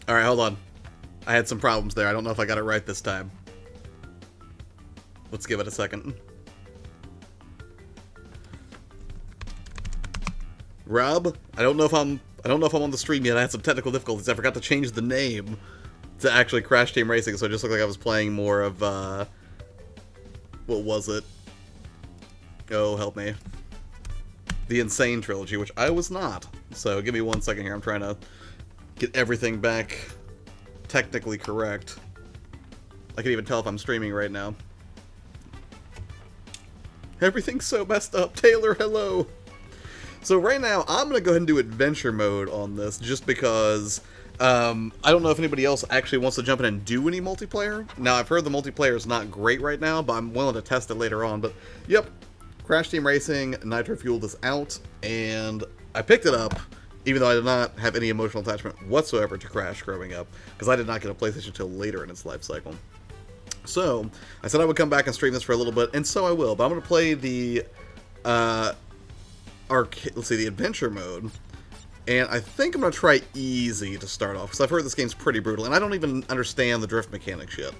Alright, hold on. I had some problems there. I don't know if I got it right this time. Let's give it a second. Rob, I don't know if I'm on the stream yet. I had some technical difficulties. I forgot to change the name to actually Crash Team Racing, so it just looked like I was playing more of what was it? Oh, help me. The Insane trilogy, which I was not. So give me 1 second here. I'm trying to get everything back technically correct. I can even tell if I'm streaming right now. Everything's so messed up. Taylor, hello. So right now, I'm going to go ahead and do adventure mode on this, just because I don't know if anybody else actually wants to jump in and do any multiplayer. Now, I've heard the multiplayer is not great right now, but I'm willing to test it later on. But, yep, Crash Team Racing Nitro Fueled is out, and I picked it up, even though I did not have any emotional attachment whatsoever to Crash growing up, because I did not get a PlayStation until later in its life cycle. So, I said I would come back and stream this for a little bit, and so I will, but I'm going to play the the adventure mode, and I think I'm going to try easy to start off, because I've heard this game's pretty brutal, and I don't even understand the drift mechanics yet.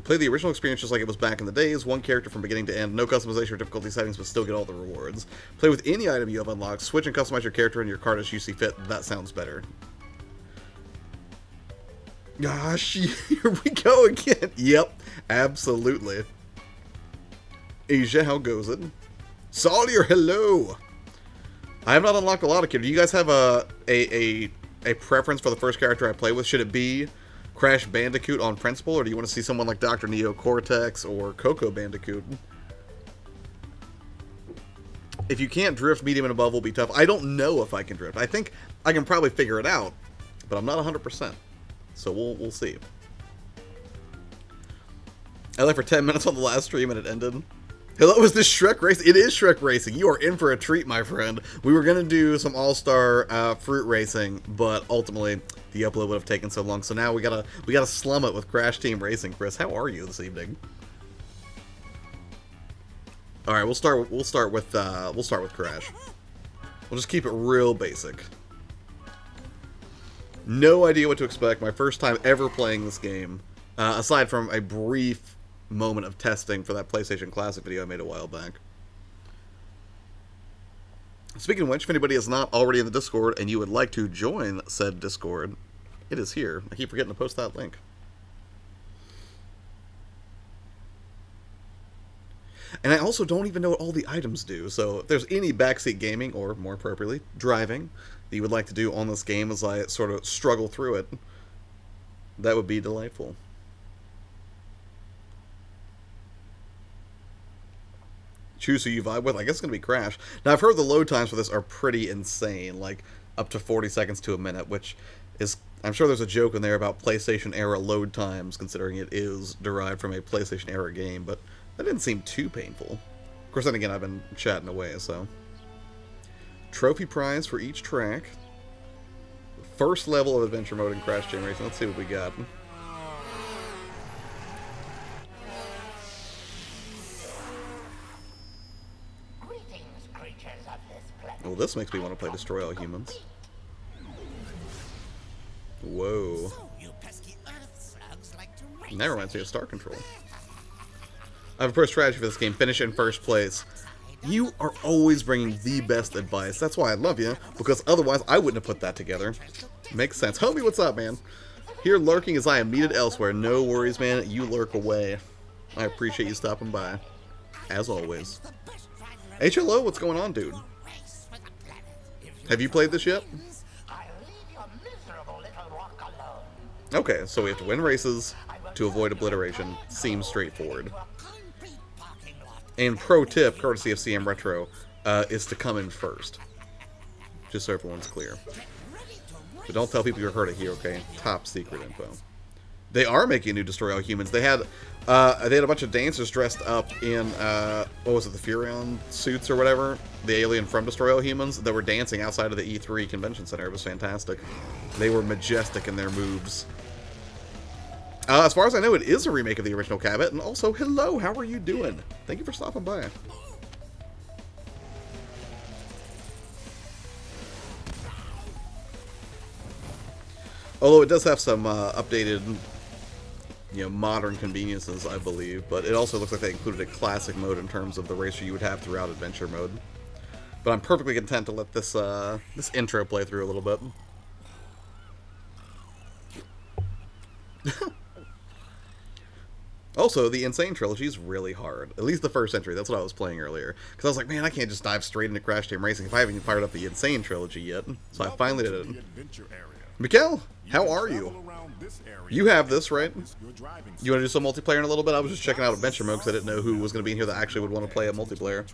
Play the original experience just like it was back in the days, one character from beginning to end, no customization or difficulty settings, but still get all the rewards. Play with any item you have unlocked, switch and customize your character and your card as you see fit. That sounds better. Gosh, here we go again. Yep, absolutely. Asia, how goes it? Solier, hello! I have not unlocked a lot of characters. Do you guys have a preference for the first character I play with? Should it be Crash Bandicoot on principle, or do you want to see someone like Dr. Neo Cortex or Coco Bandicoot? If you can't drift, medium and above will be tough. I don't know if I can drift. I think I can probably figure it out, but I'm not 100%. So we'll see. I left for 10 minutes on the last stream and it ended. Hello, is this Shrek Racing? It is Shrek Racing. You are in for a treat, my friend. We were going to do some all-star fruit racing, but ultimately the upload would have taken so long. So now we gotta slum it with Crash Team Racing. Chris, how are you this evening? All right, we'll start with Crash. We'll just keep it real basic. No idea what to expect. My first time ever playing this game, aside from a brief moment of testing for that PlayStation Classic video I made a while back. Speaking of which, if anybody is not already in the Discord and you would like to join said Discord, it is here. I keep forgetting to post that link. And I also don't even know what all the items do, so if there's any backseat gaming, or more appropriately, driving, that you would like to do on this game as I sort of struggle through it, that would be delightful. Choose who you vibe with. I guess it's going to be Crash. Now, I've heard the load times for this are pretty insane, like up to 40 seconds to a minute, which is, I'm sure there's a joke in there about PlayStation-era load times, considering it is derived from a PlayStation-era game, but that didn't seem too painful. Of course, then again, I've been chatting away, so. Trophy prize for each track. First level of adventure mode in Crash Team Racing. Let's see what we got. Well, this makes me want to play Destroy All Humans. Whoa. And that reminds me of Star Control. I have a first strategy for this game. Finish in first place. You are always bringing the best advice. That's why I love you, because otherwise I wouldn't have put that together. Makes sense. Homie, what's up, man? Here lurking as I am needed elsewhere. No worries, man. You lurk away. I appreciate you stopping by. As always. HLO, what's going on, dude? Have you played this yet? Okay, so we have to win races to avoid obliteration. Seems straightforward. And pro tip, courtesy of CM Retro, is to come in first. Just so everyone's clear. But don't tell people you heard it here, okay? Top secret info. They are making a new Destroy All Humans. They had a bunch of dancers dressed up in, what was it, the Furion suits or whatever? The alien from Destroy All Humans that were dancing outside of the E3 Convention Center. It was fantastic. They were majestic in their moves. As far as I know, it is a remake of the original Cabot. And also, hello, how are you doing? Thank you for stopping by. Although it does have some updated, you know, modern conveniences, I believe. But it also looks like they included a classic mode in terms of the racer you would have throughout adventure mode. But I'm perfectly content to let this this intro play through a little bit. Also, the Insane trilogy is really hard. At least the first entry. That's what I was playing earlier. Because I was like, man, I can't just dive straight into Crash Team Racing if I haven't even fired up the Insane trilogy yet. So I finally did it. Mikkel, how are you? You have this, right? You want to do some multiplayer in a little bit? I was just checking out adventure mode because I didn't know who was going to be in here that actually would want to play a multiplayer.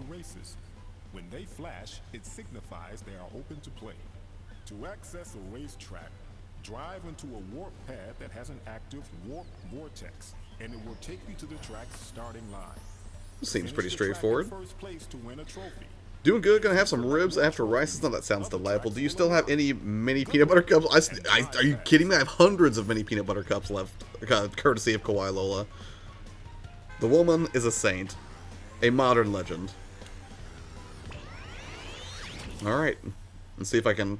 When they flash, it signifies they are open to play. To access a racetrack, drive into a warp pad that has an active warp vortex, and it will take you to the track's starting line. Seems pretty straightforward. First place to win a trophy. Doing good. Gonna have some ribs after rice. No, that sounds delightful. Do you still have any mini peanut butter cups? Are you kidding me? I have hundreds of mini peanut butter cups left, courtesy of Kawaii Lola. The woman is a saint, a modern legend. All right, let's see if I can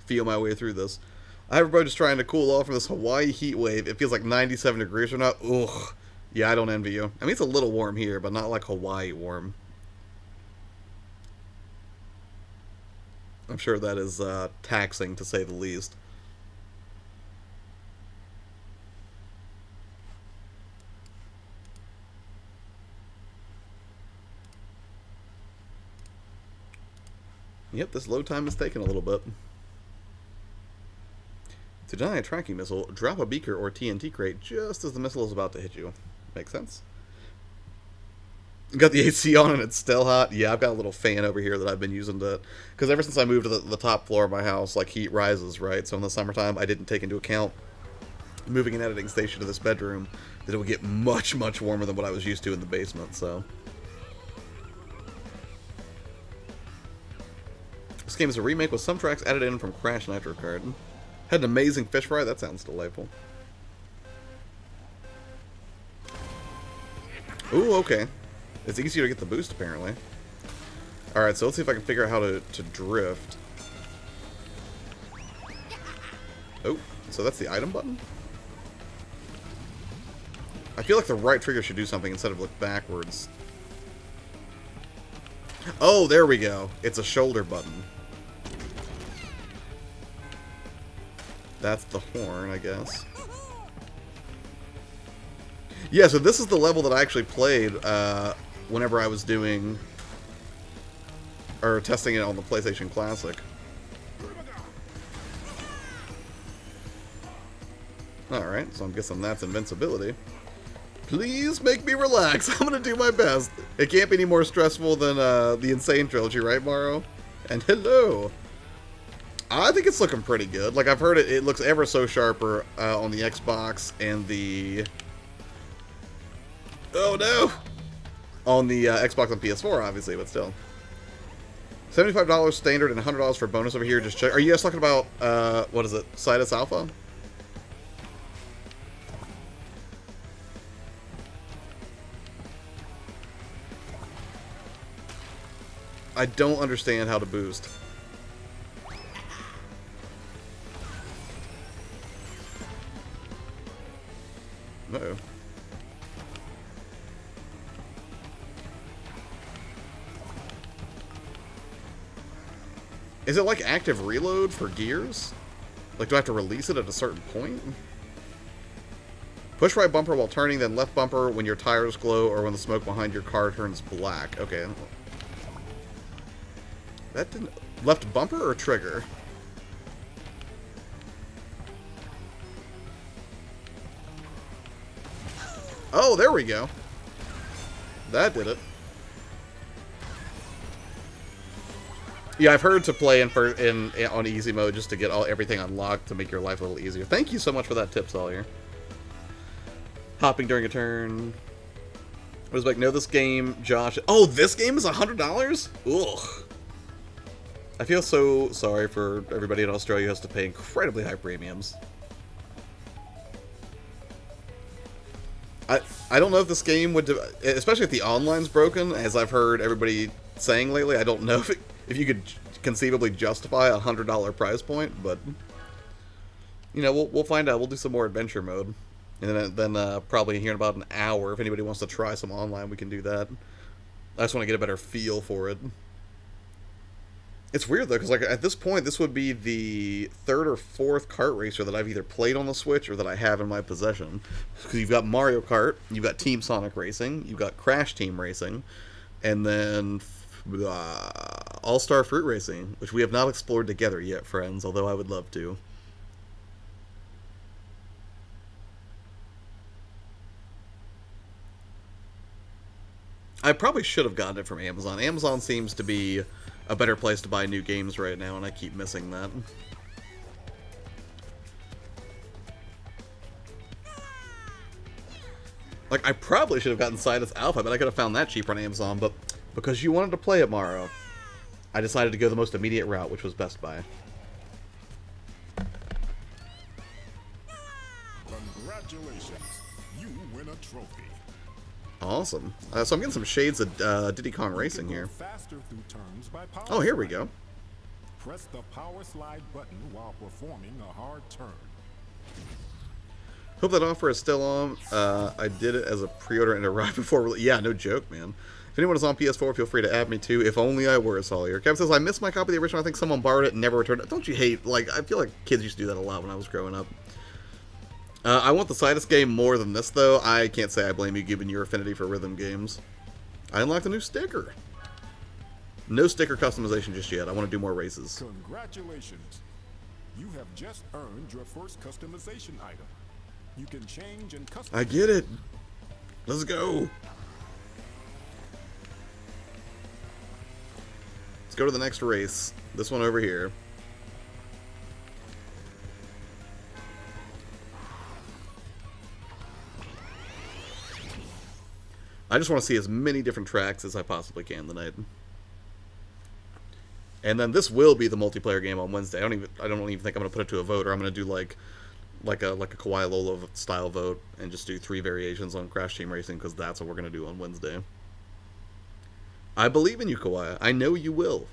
feel my way through this. Everybody just trying to cool off from this Hawaii heat wave. It feels like 97 degrees or not. Ugh. Yeah, I don't envy you. I mean, it's a little warm here, but not like Hawaii warm. I'm sure that is taxing, to say the least. Yep, this load time is taking a little bit. To deny a tracking missile, drop a beaker or TNT crate just as the missile is about to hit you. Makes sense. Got the AC on and it's still hot. Yeah, I've got a little fan over here that I've been using to... Because ever since I moved to the top floor of my house, like, heat rises, right? So in the summertime, I didn't take into account moving an editing station to this bedroom that it would get much, much warmer than what I was used to in the basement, so... This game is a remake with some tracks added in from Crash Nitro Kart. Had an amazing fish fry? That sounds delightful. Ooh, okay. It's easier to get the boost, apparently. Alright, so let's see if I can figure out how to drift. Oh, so that's the item button? I feel like the right trigger should do something instead of look backwards. Oh, there we go. It's a shoulder button. That's the horn, I guess. Yeah, so this is the level that I actually played whenever I was doing... or testing it on the PlayStation Classic. Alright, so I'm guessing that's invincibility. Please make me relax. I'm gonna do my best. It can't be any more stressful than the Insane trilogy, right, Morrow? And hello! I think it's looking pretty good. Like, I've heard it looks ever so sharper on the Xbox and the... Oh, no! On the Xbox and PS4, obviously, but still. $75 standard and $100 for bonus over here. Just check. Are you guys talking about, what is it? Sidus Alpha? I don't understand how to boost. Uh-oh. Is it like active reload for gears? Like, do I have to release it at a certain point? Push right bumper while turning, then left bumper when your tires glow or when the smoke behind your car turns black. Okay. That didn't... Left bumper or trigger? Oh, there we go. That did it. Yeah, I've heard to play on easy mode just to get everything unlocked to make your life a little easier. Thank you so much for that tip, Sawyer. Hopping during a turn. I was like, no, this game, Josh. Oh, this game is $100? Ugh. I feel so sorry for everybody in Australia who has to pay incredibly high premiums. I don't know if this game would, especially if the online's broken, as I've heard everybody saying lately. I don't know if you could conceivably justify a $100 price point, but You know, we'll find out. We'll do some more adventure mode. And then probably here in about an hour, if anybody wants to try some online, we can do that. I just want to get a better feel for it. It's weird, though, because like, at this point, this would be the third or fourth kart racer that I've either played on the Switch or that I have in my possession. Because you've got Mario Kart, you've got Team Sonic Racing, you've got Crash Team Racing, and then All-Star Fruit Racing, which we have not explored together yet, friends, although I would love to. I probably should have gotten it from Amazon. Amazon seems to be a better place to buy new games right now, and I keep missing that. Like, I probably should have gotten Sidus Alpha, but I could have found that cheaper on Amazon, but because you wanted to play it, Morrow, I decided to go the most immediate route, which was Best Buy. Congratulations, you win a trophy. Awesome. So I'm getting some shades of Diddy Kong Racing here. Oh, here we go. Press the power slide button while performing a hard turn. Hope that offer is still on. I did it as a pre-order and arrived before. Yeah, no joke, man. If anyone is on PS4, feel free to add me too. If only I were a Sawyer. Kevin says, I missed my copy of the original. I think someone borrowed it and never returned it. Don't you hate, like, I feel like kids used to do that a lot when I was growing up. I want the Sidus game more than this, though. I can't say I blame you given your affinity for rhythm games. I unlocked a new sticker. No sticker customization just yet. I want to do more races. Congratulations. You have just earned your first customization item. You can change and customize. I get it. Let's go. Let's go to the next race. This one over here. I just want to see as many different tracks as I possibly can tonight. And then this will be the multiplayer game on Wednesday. I don't even think I'm gonna put it to a vote, or I'm gonna do like a Kawhi Lola style vote and just do 3 variations on Crash Team Racing, because that's what we're gonna do on Wednesday. I believe in you, Kawhi. I know you will.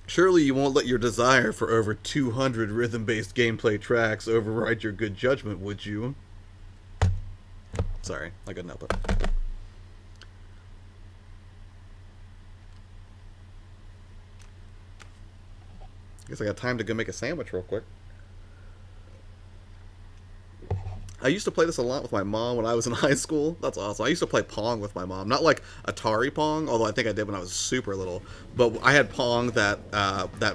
Surely you won't let your desire for over 200 rhythm-based gameplay tracks override your good judgment, would you? Sorry, I couldn't help it. Guess I got time to go make a sandwich real quick. I used to play this a lot with my mom when I was in high school. That's awesome. I used to play Pong with my mom. Not like Atari Pong, although I think I did when I was super little. But I had Pong, that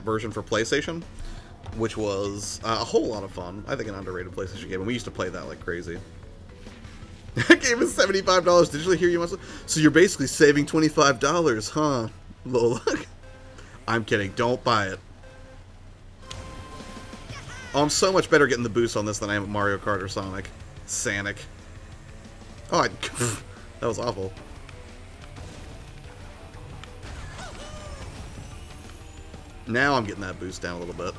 version for PlayStation, which was a whole lot of fun. I think an underrated PlayStation game. And we used to play that like crazy. That game is $75 digitally here. You must. So you're basically saving $25, huh, Lola? I'm kidding. Don't buy it. Oh, I'm so much better getting the boost on this than I am at Mario Kart or Sonic. Sanic. Oh, that was awful. Now I'm getting that boost down a little bit.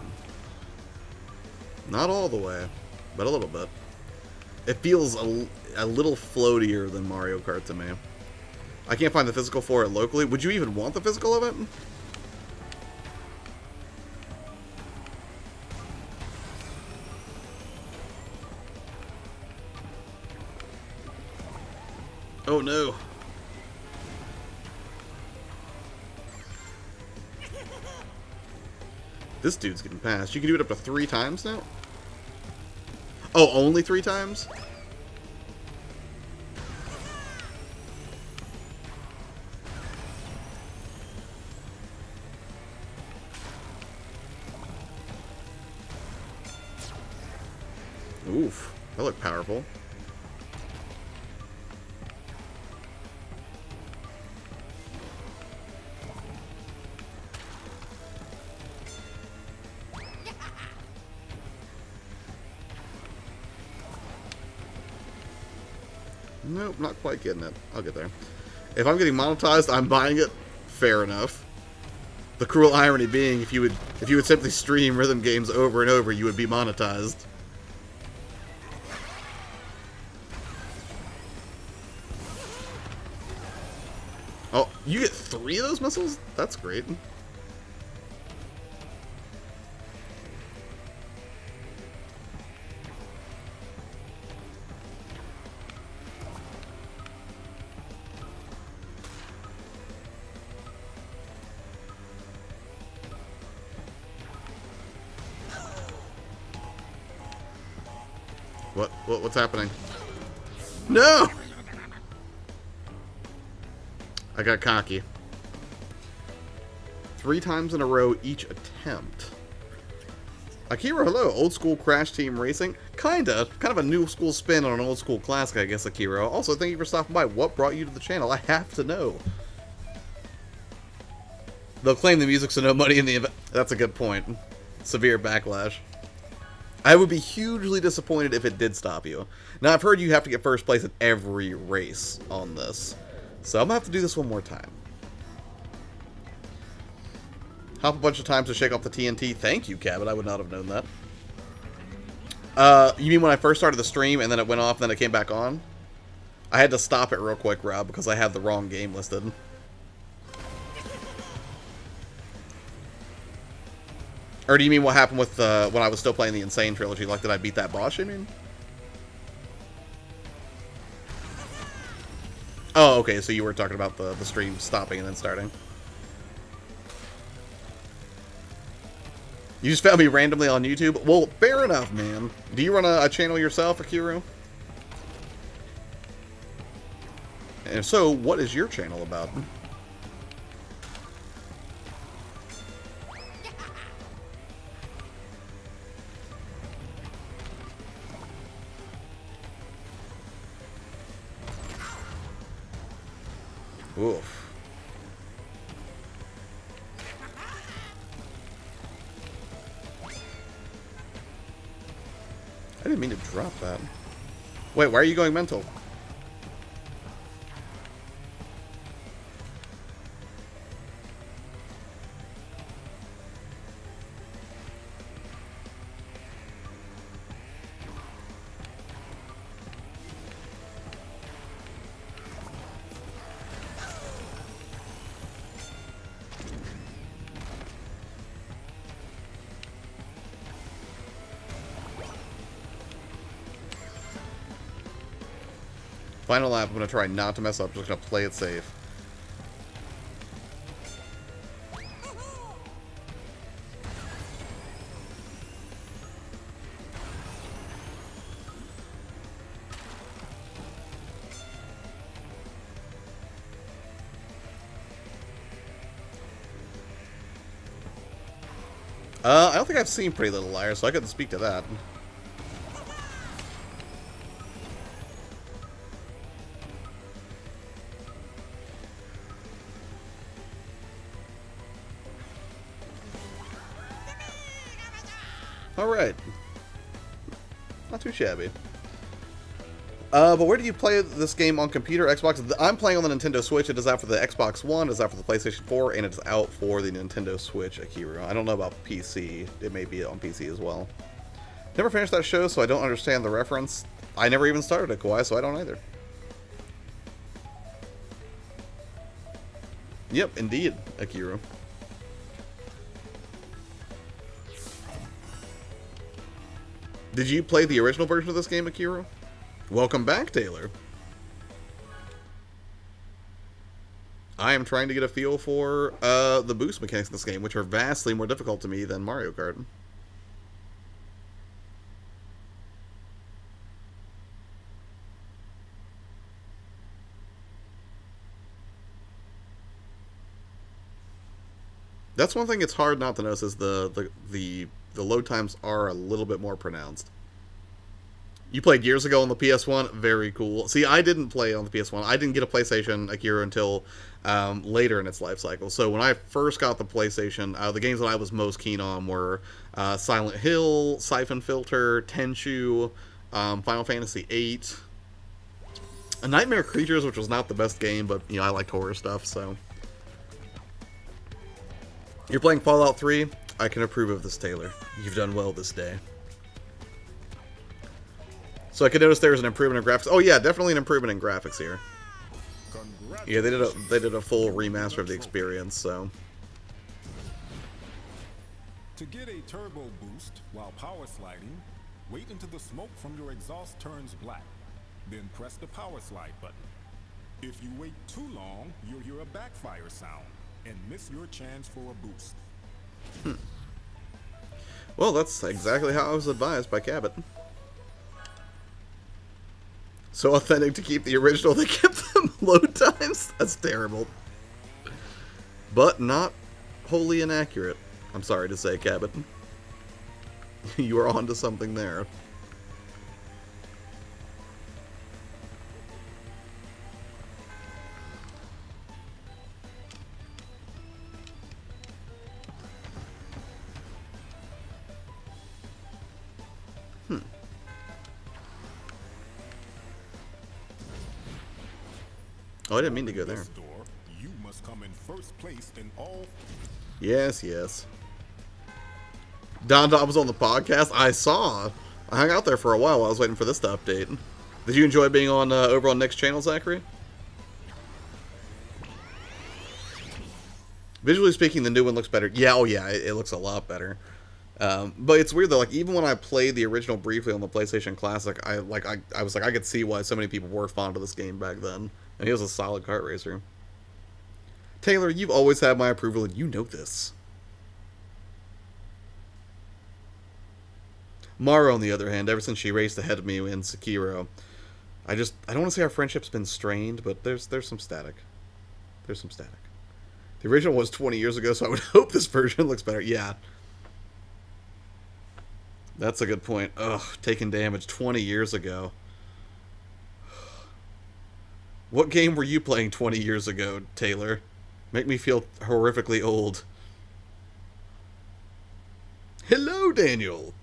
Not all the way, but a little bit. It feels a little floatier than Mario Kart to me. I can't find the physical for it locally. Would you even want the physical of it? Oh no. This dude's getting passed. You can do it up to 3 times now? Oh, only 3 times? Oof, that looked powerful. Nope, not quite getting it. I'll get there. If I'm getting monetized, I'm buying it. Fair enough. The cruel irony being, if you would simply stream rhythm games over and over, you would be monetized. Oh, you get 3 of those missiles? That's great. What's happening? No! I got cocky. 3 times in a row each attempt. Akira, hello. Old school Crash Team Racing. Kinda. Kind of a new school spin on an old school classic, I guess, Akira. Also, thank you for stopping by. What brought you to the channel? I have to know. They'll claim the music's so no money in the event. That's a good point. Severe backlash. I would be hugely disappointed if it did stop you. Now, I've heard you have to get first place at every race on this. So I'm going to have to do this one more time. Hop a bunch of times to shake off the TNT. Thank you, Cabot. I would not have known that. You mean when I first started the stream and then it went off and then it came back on? I had to stop it real quick, Rob, because I had the wrong game listed. Or do you mean what happened with when I was still playing the Insane trilogy? Like, did I beat that boss, you mean? Oh, okay, so you were talking about the stream stopping and then starting. You just found me randomly on YouTube? Well, fair enough, man. Do you run a channel yourself, Akiru? And if so, what is your channel about? Oof. I didn't mean to drop that. Wait, why are you going mental? Final lap, I'm going to try not to mess up, just going to play it safe. I don't think I've seen Pretty Little Liars, so I couldn't speak to that. Alright. Not too shabby. But where do you play this game on computer, Xbox? I'm playing on the Nintendo Switch. It is out for the Xbox One, it is out for the PlayStation 4, and it's out for the Nintendo Switch, Akira. I don't know about PC. It may be on PC as well. Never finished that show, so I don't understand the reference. I never even started it, Kawhi, so I don't either. Yep, indeed, Akira. Did you play the original version of this game, Akira? Welcome back, Taylor. I am trying to get a feel for the boost mechanics in this game, which are vastly more difficult to me than Mario Kart. That's one thing it's hard not to notice is the load times are a little bit more pronounced. You played years ago on the PS1? Very cool. See, I didn't play on the PS1. I didn't get a PlayStation, Akira, until later in its life cycle. So when I first got the PlayStation, the games that I was most keen on were Silent Hill, Siphon Filter, Tenchu, Final Fantasy VIII, A Nightmare Creatures, which was not the best game, but you know I liked horror stuff, so... You're playing Fallout 3? I can approve of this, Taylor. You've done well this day. So I could notice there's an improvement in graphics. Oh yeah, definitely an improvement in graphics here. Yeah, they did a full remaster of the experience, so. To get a turbo boost while power sliding, wait until the smoke from your exhaust turns black. Then press the power slide button. If you wait too long, you'll hear a backfire sound and miss your chance for a boost. Well, that's exactly how I was advised by Cabot. So authentic to keep the original, they kept them load times? That's terrible. But not wholly inaccurate, I'm sorry to say, Cabot. You are onto something there. Oh, I didn't mean to go there. You must come in first place in all. Yes, yes. Don was on the podcast. I saw. I hung out there for a while I was waiting for this to update. Did you enjoy being on over on Nick's channel, Zachary? Visually speaking, the new one looks better. Yeah, oh yeah, it looks a lot better. But it's weird though. Like even when I played the original briefly on the PlayStation Classic, I was like I could see why so many people were fond of this game back then. And he was a solid kart racer. Taylor, you've always had my approval, and you know this. Mara, on the other hand, ever since she raced ahead of me in Sekiro, I don't want to say our friendship's been strained, but there's some static. There's some static. The original was 20 years ago, so I would hope this version looks better. Yeah. That's a good point. Ugh, taking damage 20 years ago. What game were you playing 20 years ago, Taylor? Make me feel horrifically old. Hello, Daniel!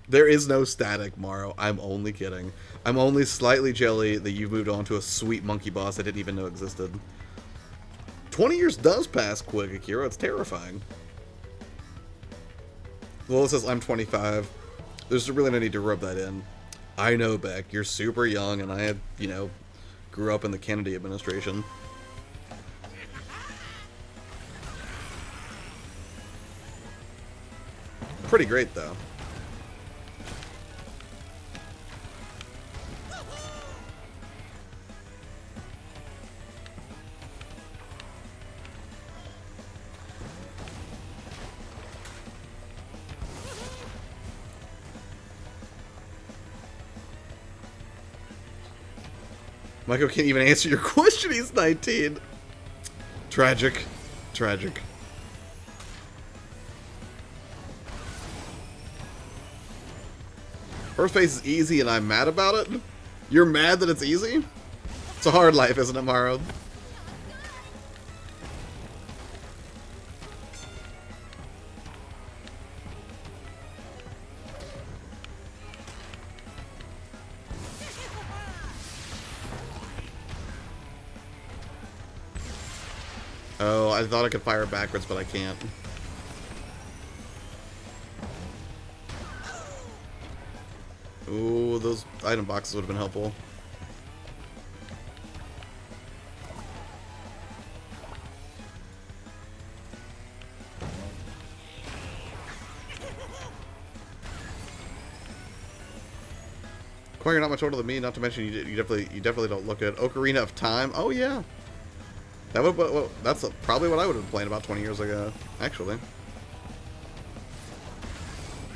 There is no static, Morrow. I'm only kidding. I'm only slightly jelly that you've moved on to a sweet monkey boss I didn't even know existed. 20 years does pass quick, Akira. It's terrifying. Well, it says I'm 25. There's really no need to rub that in. I know, Beck. You're super young, and I had, you know, grew up in the Kennedy administration. Pretty great, though. Michael can't even answer your question. He's 19. Tragic. Tragic. First phase is easy and I'm mad about it? You're mad that it's easy? It's a hard life, isn't it, Maro? Oh, I thought I could fire backwards, but I can't. Ooh, those item boxes would have been helpful. Quite you're not much older than me. Not to mention you definitely don't look at Ocarina of Time. Oh yeah. That would, well, that's probably what I would have been playing about 20 years ago, actually.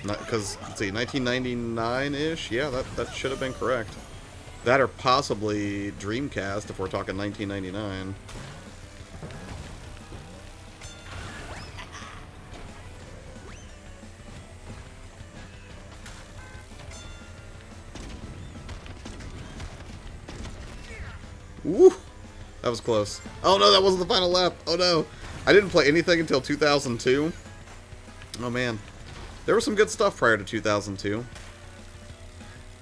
Because, let's see, 1999-ish? Yeah, that should have been correct. That or possibly Dreamcast, if we're talking 1999. Woo! That was close. Oh no, that wasn't the final lap. Oh no. I didn't play anything until 2002. Oh man. There was some good stuff prior to 2002.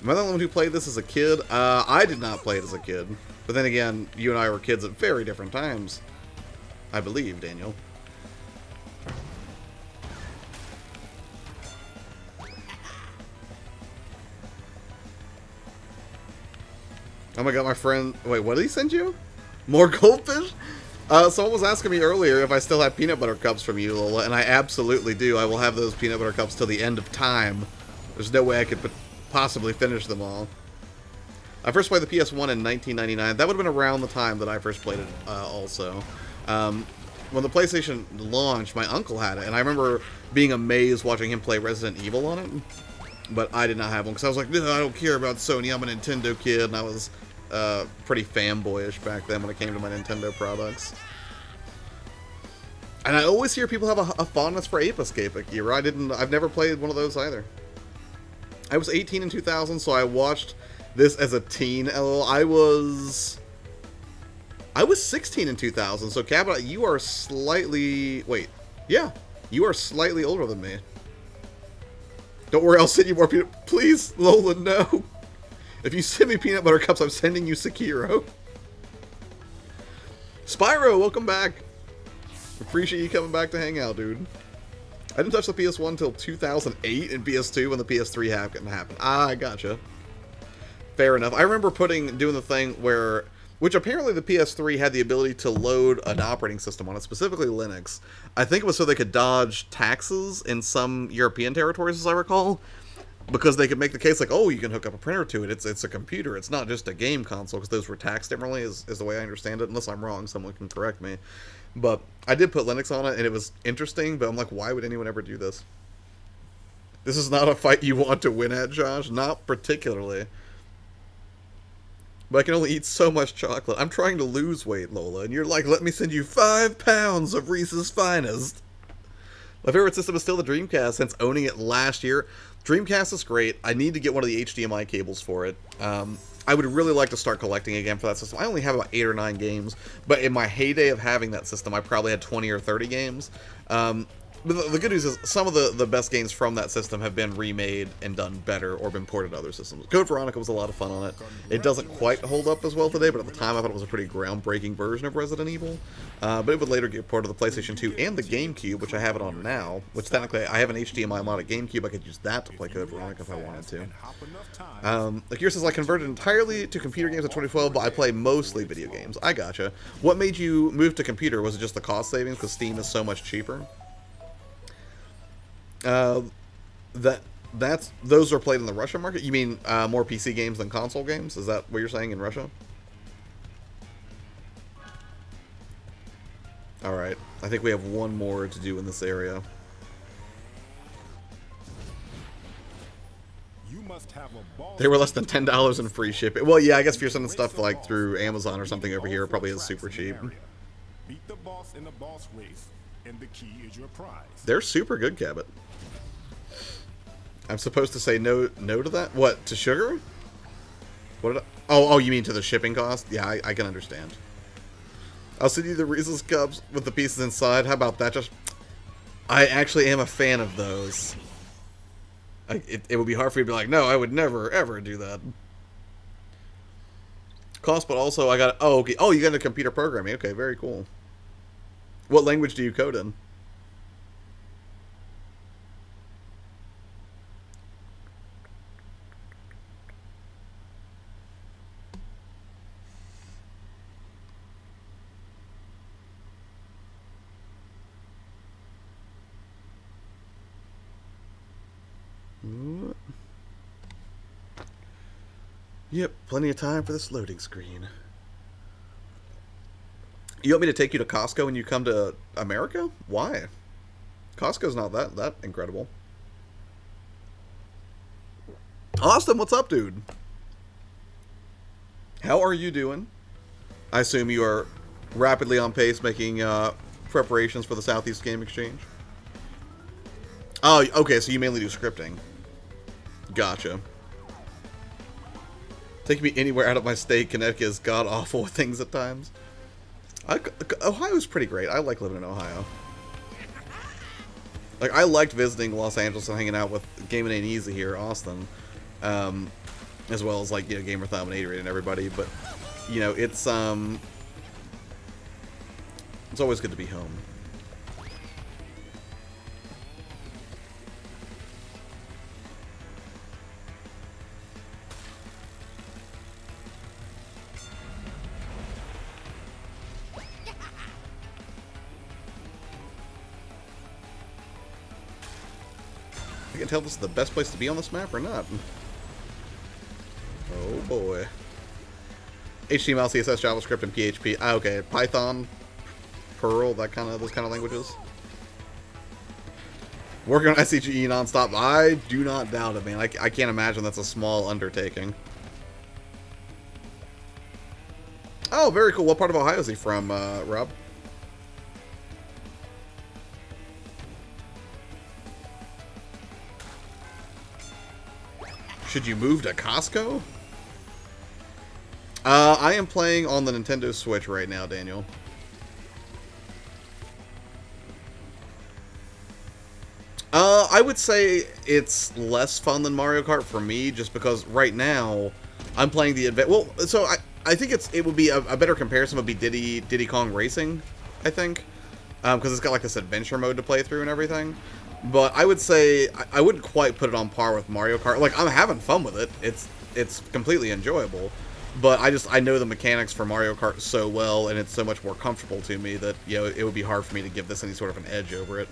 Am I the only one who played this as a kid? I did not play it as a kid. But then again, you and I were kids at very different times. I believe, Daniel. Oh my god, my friend... Wait, what did he send you? More goldfish? Someone was asking me earlier if I still have peanut butter cups from you, Lola, and I absolutely do. I will have those peanut butter cups till the end of time. There's no way I could possibly finish them all. I first played the PS1 in 1999. That would have been around the time that I first played it also. When the PlayStation launched, my uncle had it, and I remember being amazed watching him play Resident Evil on it. but I did not have one because I was like, no, I don't care about Sony. I'm a Nintendo kid, and I was pretty fanboyish back then when it came to my Nintendo products. And I always hear people have a fondness for Ape Escape Akira. I've never played one of those either. I was 18 in 2000, so I watched this as a teen. I was 16 in 2000, so Cabot, you are slightly... Wait. Yeah. You are slightly older than me. Don't worry, I'll send you more peanut... Please, Lola, no. If you send me peanut butter cups, I'm sending you Sekiro. Spyro, welcome back. Appreciate you coming back to hang out, dude. I didn't touch the PS1 until 2008 and PS2 when the PS3 happened. I gotcha. Fair enough. I remember doing the thing where... Which apparently the PS3 had the ability to load an operating system on it, specifically Linux. I think it was so they could dodge taxes in some European territories, as I recall. Because they could make the case like, oh, you can hook up a printer to it. It's a computer. It's not just a game console, because those were taxed differently, is the way I understand it. Unless I'm wrong, someone can correct me. But I did put Linux on it, and it was interesting, but I'm like, why would anyone ever do this? This is not a fight you want to win at, Josh. Not particularly. But I can only eat so much chocolate. I'm trying to lose weight, Lola, and you're like, let me send you 5 pounds of Reese's Finest. My favorite system is still the Dreamcast, since owning it last year. Dreamcast is great. I need to get one of the HDMI cables for it. I would really like to start collecting again for that system. I only have about 8 or 9 games, but in my heyday of having that system, I probably had 20 or 30 games. But the good news is some of the best games from that system have been remade and done better or been ported to other systems. Code Veronica was a lot of fun on it. It doesn't quite hold up as well today, but at the time I thought it was a pretty groundbreaking version of Resident Evil. But it would later get ported to the PlayStation 2 and the GameCube, which I have it on now. Which technically I have an HDMI modded GameCube. I could use that to play Code Veronica if I wanted to. Akira says, I converted entirely to computer games in 2012, but I play mostly video games. I gotcha. What made you move to computer? Was it just the cost savings because Steam is so much cheaper? Those are played in the Russian market? You mean more PC games than console games? Is that what you're saying in Russia? Alright. I think we have one more to do in this area. They were less than $10 in free shipping. Well, yeah, I guess if you're sending stuff like through Amazon or something over here, it probably is super cheap. Beat the boss in the boss race, and the key is your prize. They're super good, Cabot. I'm supposed to say no to that? What, to sugar? What did I... Oh, you mean to the shipping cost? Yeah, I can understand. I'll send you the Reese's cups with the pieces inside. How about that? I actually am a fan of those. It would be hard for you to be like, no, I would never, ever do that. Cost, but also I got... Oh, okay. Oh, you got into computer programming. Okay, very cool. What language do you code in? Yep, plenty of time for this loading screen. You want me to take you to Costco when you come to America? Why? Costco's not that incredible. Austin, what's up, dude? How are you doing? I assume you are rapidly on pace making preparations for the Southeast Game Exchange. Oh, okay, so you mainly do scripting. Gotcha. Taking me anywhere out of my state, Connecticut is god-awful things at times. Ohio's pretty great. I like living in Ohio. Like, I liked visiting Los Angeles and hanging out with Gaming Ain't Easy here, Austin. As well as, like, you know, Gamer Thumb and Adrian and everybody. But, you know, it's always good to be home. I can tell this is the best place to be on this map or not. Oh boy. HTML, CSS, JavaScript, and PHP. Ah, okay. Python, Perl, those kind of languages. Working on SCGE nonstop, I do not doubt it, man. I can't imagine that's a small undertaking. Oh, very cool. What part of Ohio is he from, Rob? Should you move to Costco? I am playing on the Nintendo Switch right now, Daniel. I would say it's less fun than Mario Kart for me, just because right now I'm playing the well. So I think it would be a better comparison would be Diddy Kong Racing, I think, because it's got like this adventure mode to play through and everything. But I would say I wouldn't quite put it on par with Mario Kart. Like, I'm having fun with it. It's completely enjoyable. But I know the mechanics for Mario Kart so well, and it's so much more comfortable to me that, you know, it would be hard for me to give this any sort of an edge over it.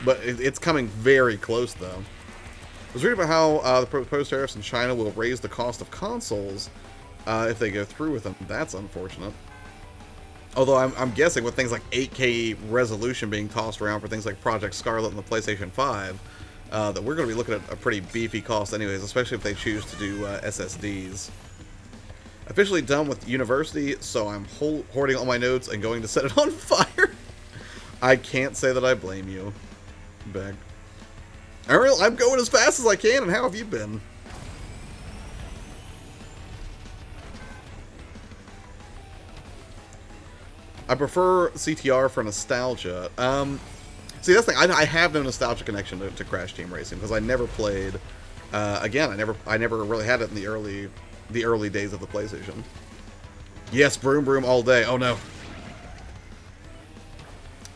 But it's coming very close, though. I was reading about how the proposed tariffs in China will raise the cost of consoles if they go through with them. That's unfortunate. Although I'm guessing with things like 8K resolution being tossed around for things like Project Scarlet and the PlayStation 5, that we're going to be looking at a pretty beefy cost anyways, especially if they choose to do SSDs. Officially done with university, so I'm hoarding all my notes and going to set it on fire. I can't say that I blame you. Beg. I'm going as fast as I can, and how have you been? I prefer CTR for nostalgia. See, that's the thing. I have no nostalgia connection to Crash Team Racing because I never played. Again, I never really had it in the early days of the PlayStation. Yes, broom broom all day. Oh no,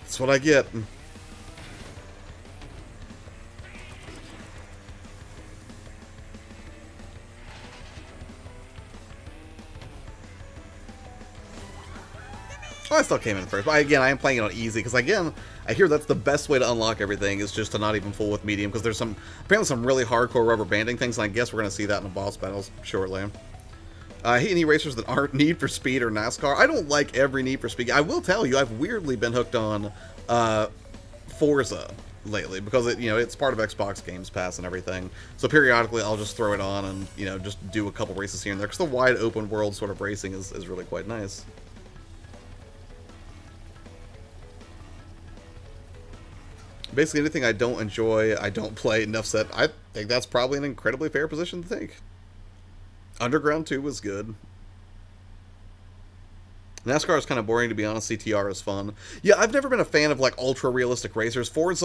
that's what I get. Oh, I still came in first, but again, I am playing it on easy, because again, I hear that's the best way to unlock everything, is just to not even fool with medium, because there's apparently some really hardcore rubber banding things, and I guess we're going to see that in the boss battles shortly. I hate any racers that aren't Need for Speed or NASCAR. I don't like every Need for Speed. I will tell you, I've weirdly been hooked on Forza lately, because it's part of Xbox Games Pass and everything, so periodically I'll just throw it on and, just do a couple races here and there, because the wide open world sort of racing is really quite nice. Basically, anything I don't enjoy, I don't play. Enough said. I think that's probably an incredibly fair position to take. Underground 2 was good. NASCAR is kind of boring, to be honest. CTR is fun. Yeah, I've never been a fan of, like, ultra-realistic racers. Forza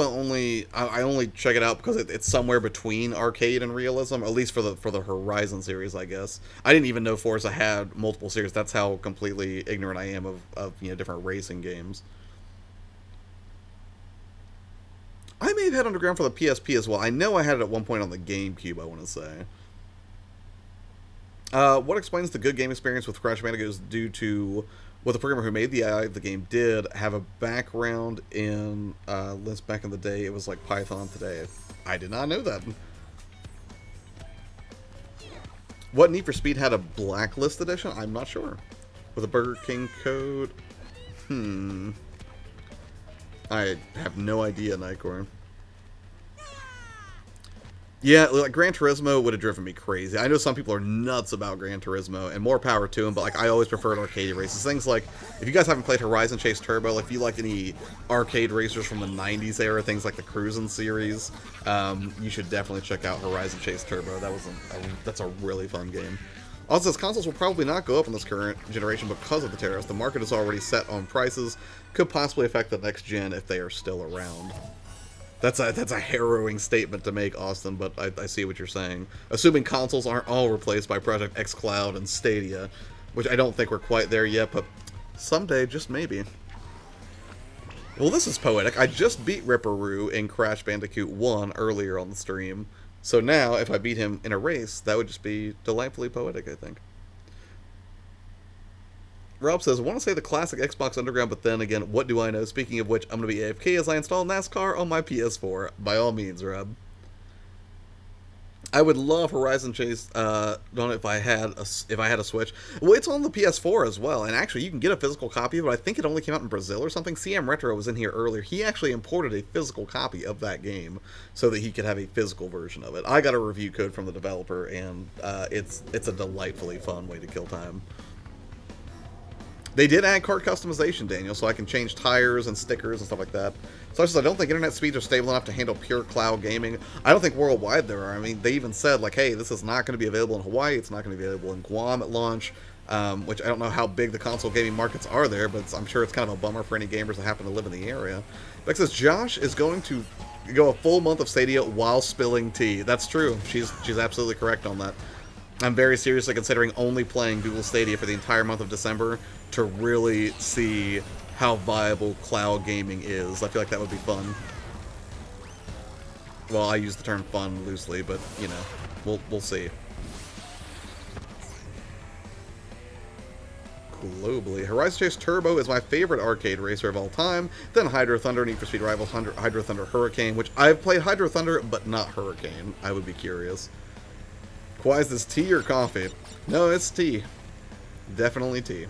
I only check it out because it's somewhere between arcade and realism, at least for the Horizon series, I guess. I didn't even know Forza had multiple series. That's how completely ignorant I am of different racing games. I may have had Underground for the PSP as well. I know I had it at one point on the GameCube, I want to say. What explains the good game experience with Crash Bandicoot is due to what the programmer who made the AI of the game did have a background in Linux back in the day. It was like Python today. I did not know that. What Need for Speed had a Blacklist edition? I'm not sure. With a Burger King code? I have no idea, Nightcore. Yeah, like Gran Turismo would have driven me crazy. I know some people are nuts about Gran Turismo, and more power to them, but like I always preferred arcade races. Things like, if you guys haven't played Horizon Chase Turbo, like if you liked any arcade racers from the 90s era, things like the Cruisin' series, you should definitely check out Horizon Chase Turbo. That's a really fun game. Also, as consoles will probably not go up in this current generation because of the tariffs. The market is already set on prices. Could possibly affect the next gen if they are still around. That's a harrowing statement to make, Austin, but I see what you're saying. Assuming consoles aren't all replaced by Project xCloud and Stadia, which I don't think we're quite there yet, but someday, just maybe. Well, this is poetic. I just beat Ripperoo in Crash Bandicoot 1 earlier on the stream. So now, if I beat him in a race, that would just be delightfully poetic, I think. Rob says, I want to say the classic Xbox Underground, but then again, what do I know? Speaking of which, I'm going to be AFK as I install NASCAR on my PS4. By all means, Rob. I would love Horizon Chase. Don't know if I had a Switch. Well, it's on the PS4 as well, and actually you can get a physical copy of it. I think it only came out in Brazil or something. CM Retro was in here earlier. He actually imported a physical copy of that game so that he could have a physical version of it. I got a review code from the developer, and it's a delightfully fun way to kill time. They did add cart customization, Daniel, so I can change tires and stickers and stuff like that. So I don't think internet speeds are stable enough to handle pure cloud gaming. I don't think worldwide there are. I mean, they even said, like, hey, this is not going to be available in Hawaii. It's not going to be available in Guam at launch, which I don't know how big the console gaming markets are there, but I'm sure it's kind of a bummer for any gamers that happen to live in the area. But it says, Josh is going to go a full month of Stadia while spilling tea. That's true. She's absolutely correct on that. I'm very seriously considering only playing Google Stadia for the entire month of December to really see how viable cloud gaming is. I feel like that would be fun. Well, I use the term fun loosely, but, you know, we'll see. Globally, Horizon Chase Turbo is my favorite arcade racer of all time, then Hydro Thunder, Need for Speed Rivals, Hydro Thunder Hurricane, which I've played Hydro Thunder, but not Hurricane. I would be curious. Why is this tea or coffee? No, it's tea. Definitely tea.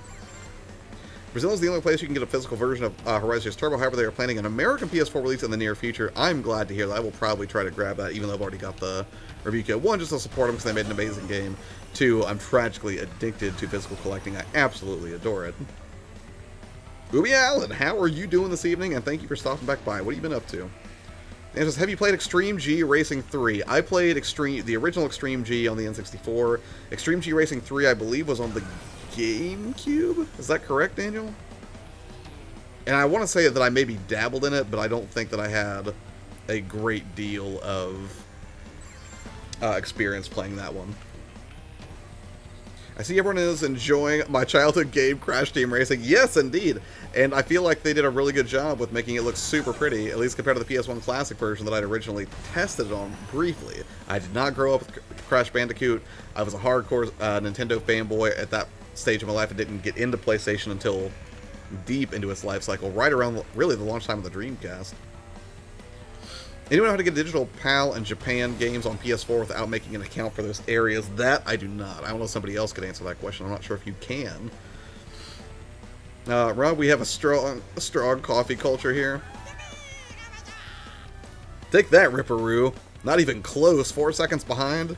Brazil is the only place you can get a physical version of Horizon Chase Turbo. However, they are planning an American PS4 release in the near future. I'm glad to hear that. I will probably try to grab that, even though I've already got the review code. One, just to support them because they made an amazing game. Two, I'm tragically addicted to physical collecting. I absolutely adore it. Ubi Allen, how are you doing this evening? And thank you for stopping back by. What have you been up to? And says, have you played Extreme G Racing 3? I played the original Extreme G on the N64. Extreme G Racing 3, I believe, was on the GameCube? Is that correct, Daniel? And I want to say that I maybe dabbled in it, but I don't think that I had a great deal of experience playing that one. I see everyone is enjoying my childhood game, Crash Team Racing. Yes, indeed. And I feel like they did a really good job with making it look super pretty, at least compared to the PS1 Classic version that I'd originally tested it on briefly. I did not grow up with Crash Bandicoot. I was a hardcore Nintendo fanboy at that stage of my life and didn't get into PlayStation until deep into its life cycle, right around, really, the launch time of the Dreamcast. Anyone know how to get digital PAL and Japan games on PS4 without making an account for those areas? That I do not. I don't know if somebody else could answer that question. I'm not sure if you can. Rob, we have a strong coffee culture here. Take that, Ripperoo. Not even close. 4 seconds behind.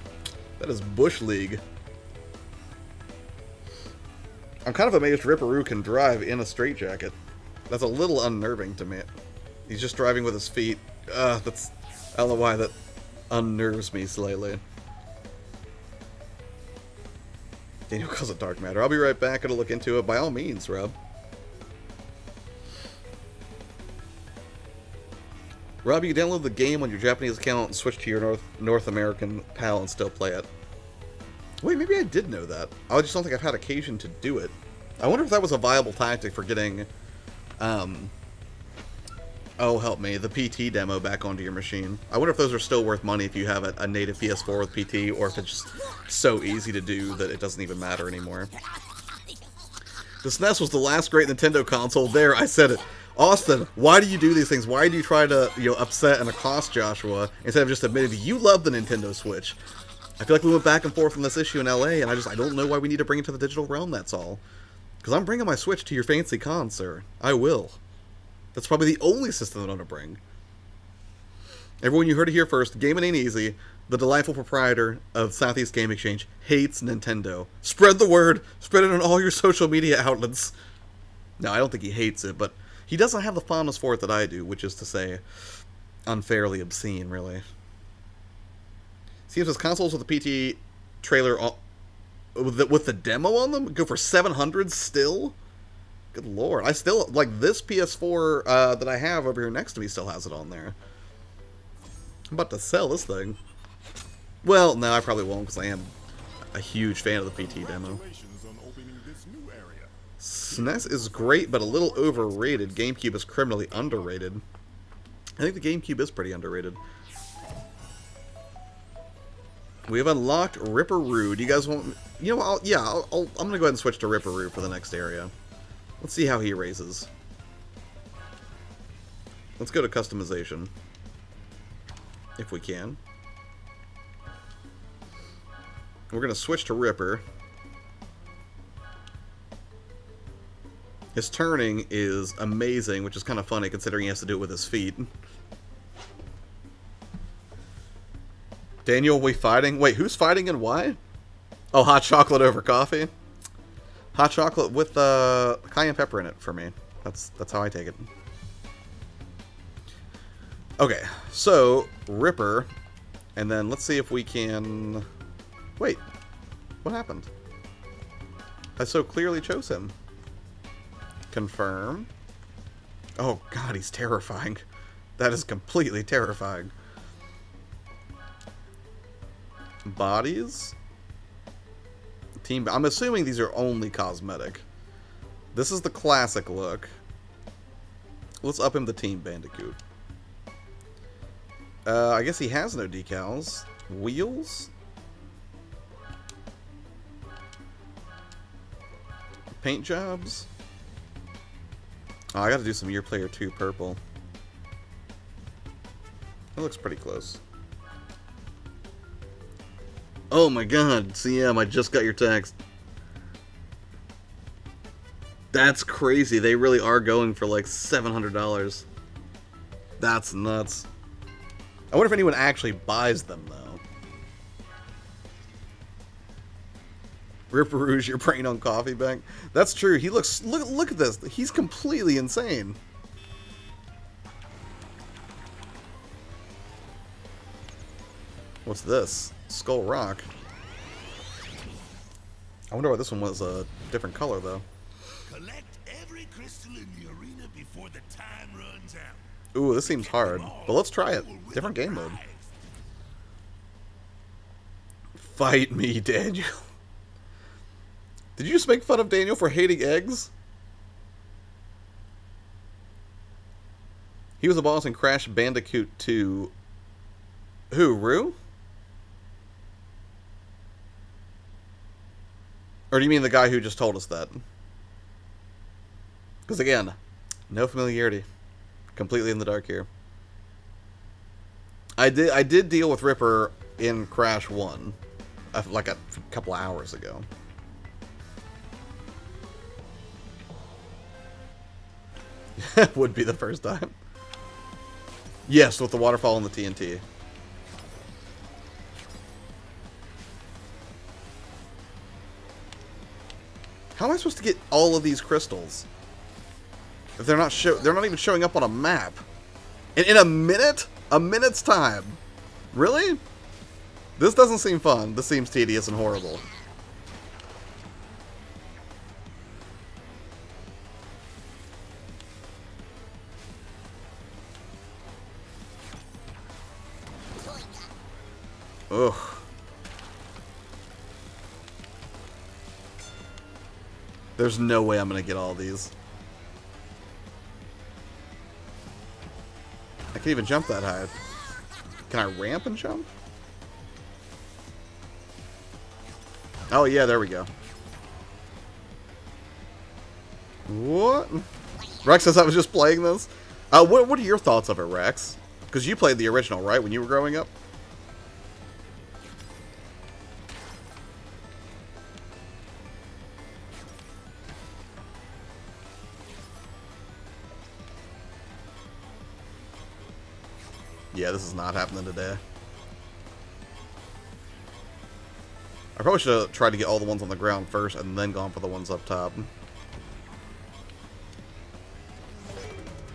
That is Bush League. I'm kind of amazed Ripperoo can drive in a straitjacket. That's a little unnerving to me. He's just driving with his feet. I don't know why that unnerves me slightly. Daniel calls it dark matter. I'll be right back. Gonna look into it. By all means, Rob. Rob, you can download the game on your Japanese account and switch to your North American PAL and still play it. Wait, maybe I did know that. I just don't think I've had occasion to do it. I wonder if that was a viable tactic for getting, oh, help me, the PT demo back onto your machine. I wonder if those are still worth money if you have a native PS4 with PT, or if it's just so easy to do that it doesn't even matter anymore. The SNES was the last great Nintendo console. There, I said it. Austin, why do you do these things? Why do you try to, upset and accost Joshua instead of just admitting you love the Nintendo Switch? I feel like we went back and forth on this issue in LA, and I don't know why we need to bring it to the digital realm, that's all. Because I'm bringing my Switch to your fancy con, sir. I will. That's probably the only system that I'm going to bring. Everyone, you heard it here first. Gaming Ain't Easy, the delightful proprietor of Southeast Game Exchange, hates Nintendo. Spread the word. Spread it on all your social media outlets. No, I don't think he hates it, but he doesn't have the fondness for it that I do, which is to say, unfairly obscene, really. Seems as consoles with the PT trailer with the demo on them go for $700 still. Good lord! I still like this PS4 that I have over here next to me still has it on there. I'm about to sell this thing. Well, no, I probably won't because I am a huge fan of the PT demo. SNES is great, but a little overrated. GameCube is criminally underrated. I think the GameCube is pretty underrated. We have unlocked Ripperoo. Do you guys want... You know, I'm going to go ahead and switch to Ripperoo for the next area. Let's see how he raises. Let's go to customization. If we can. We're going to switch to Ripper. His turning is amazing, which is kind of funny considering he has to do it with his feet. Daniel, we fighting? Wait, who's fighting and why? Oh, hot chocolate over coffee? Hot chocolate with cayenne pepper in it for me. That's how I take it. Okay, so Ripper, and then let's see if we can... Wait, what happened? I so clearly chose him. Confirm. Oh god, he's terrifying. That is completely terrifying. Bodies? Team. I'm assuming these are only cosmetic. This is the classic look. Let's up him the Team Bandicoot. I guess he has no decals. Wheels? Paint jobs? Oh, I gotta do some YourPlayerTwo purple. It looks pretty close. Oh my god, CM, I just got your text. That's crazy. They really are going for like $700. That's nuts. I wonder if anyone actually buys them, though. Ripper Rouge, you're preying on Coffee Bank. That's true. He looks... Look at this. He's completely insane. What's this? Skull Rock. I wonder why this one was a different color, though. Collect every crystal in the arena before the time runs out. Ooh, this seems hard, but let's try it. Different game mode. Fight me, Daniel. Did you just make fun of Daniel for hating eggs? He was a boss in Crash Bandicoot 2. Who, Rue? Or do you mean the guy who just told us that? Because again, no familiarity. Completely in the dark here. I did deal with Ripper in Crash 1. Like a couple hours ago. Would be the first time. Yes, with the waterfall and the TNT. How am I supposed to get all of these crystals? If they're not even showing up on a map. And in a minute? A minute's time. Really? This doesn't seem fun. This seems tedious and horrible. Ugh. There's no way I'm gonna get all these. I can't even jump that high. Can I ramp and jump? Oh yeah, there we go. What? Rex says I was just playing this? What are your thoughts of it, Rex? Because you played the original, right, when you were growing up? Yeah, this is not happening today. I probably should have tried to get all the ones on the ground first and then gone for the ones up top.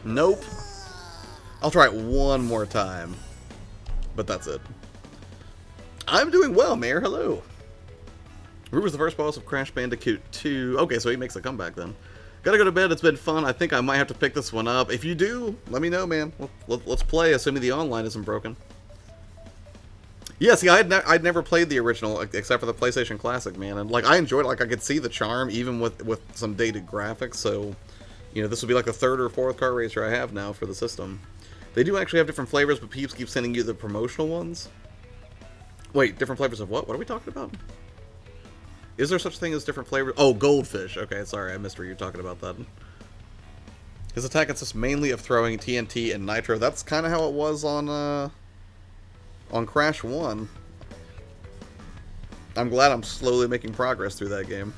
Nope. I'll try it one more time. But that's it. I'm doing well, Mayor. Hello. Rue was the first boss of Crash Bandicoot 2. Okay, so he makes a comeback then. Gotta go to bed. It's been fun. I think I might have to pick this one up. If you do, let me know, man. Let's play, assuming the online isn't broken. Yeah, see, I'd never played the original except for the PlayStation Classic, man. And like, I enjoyed it. Like, I could see the charm even with some dated graphics. So, you know, this would be like the third or fourth car racer I have now for the system. They do actually have different flavors, but Peeps keep sending you the promotional ones. Wait, different flavors of what? What are we talking about? Is there such a thing as different flavors? Oh, goldfish. Okay, sorry, I missed where you're talking about that. His attack consists mainly of throwing TNT and nitro. That's kind of how it was on Crash 1. I'm glad I'm slowly making progress through that game.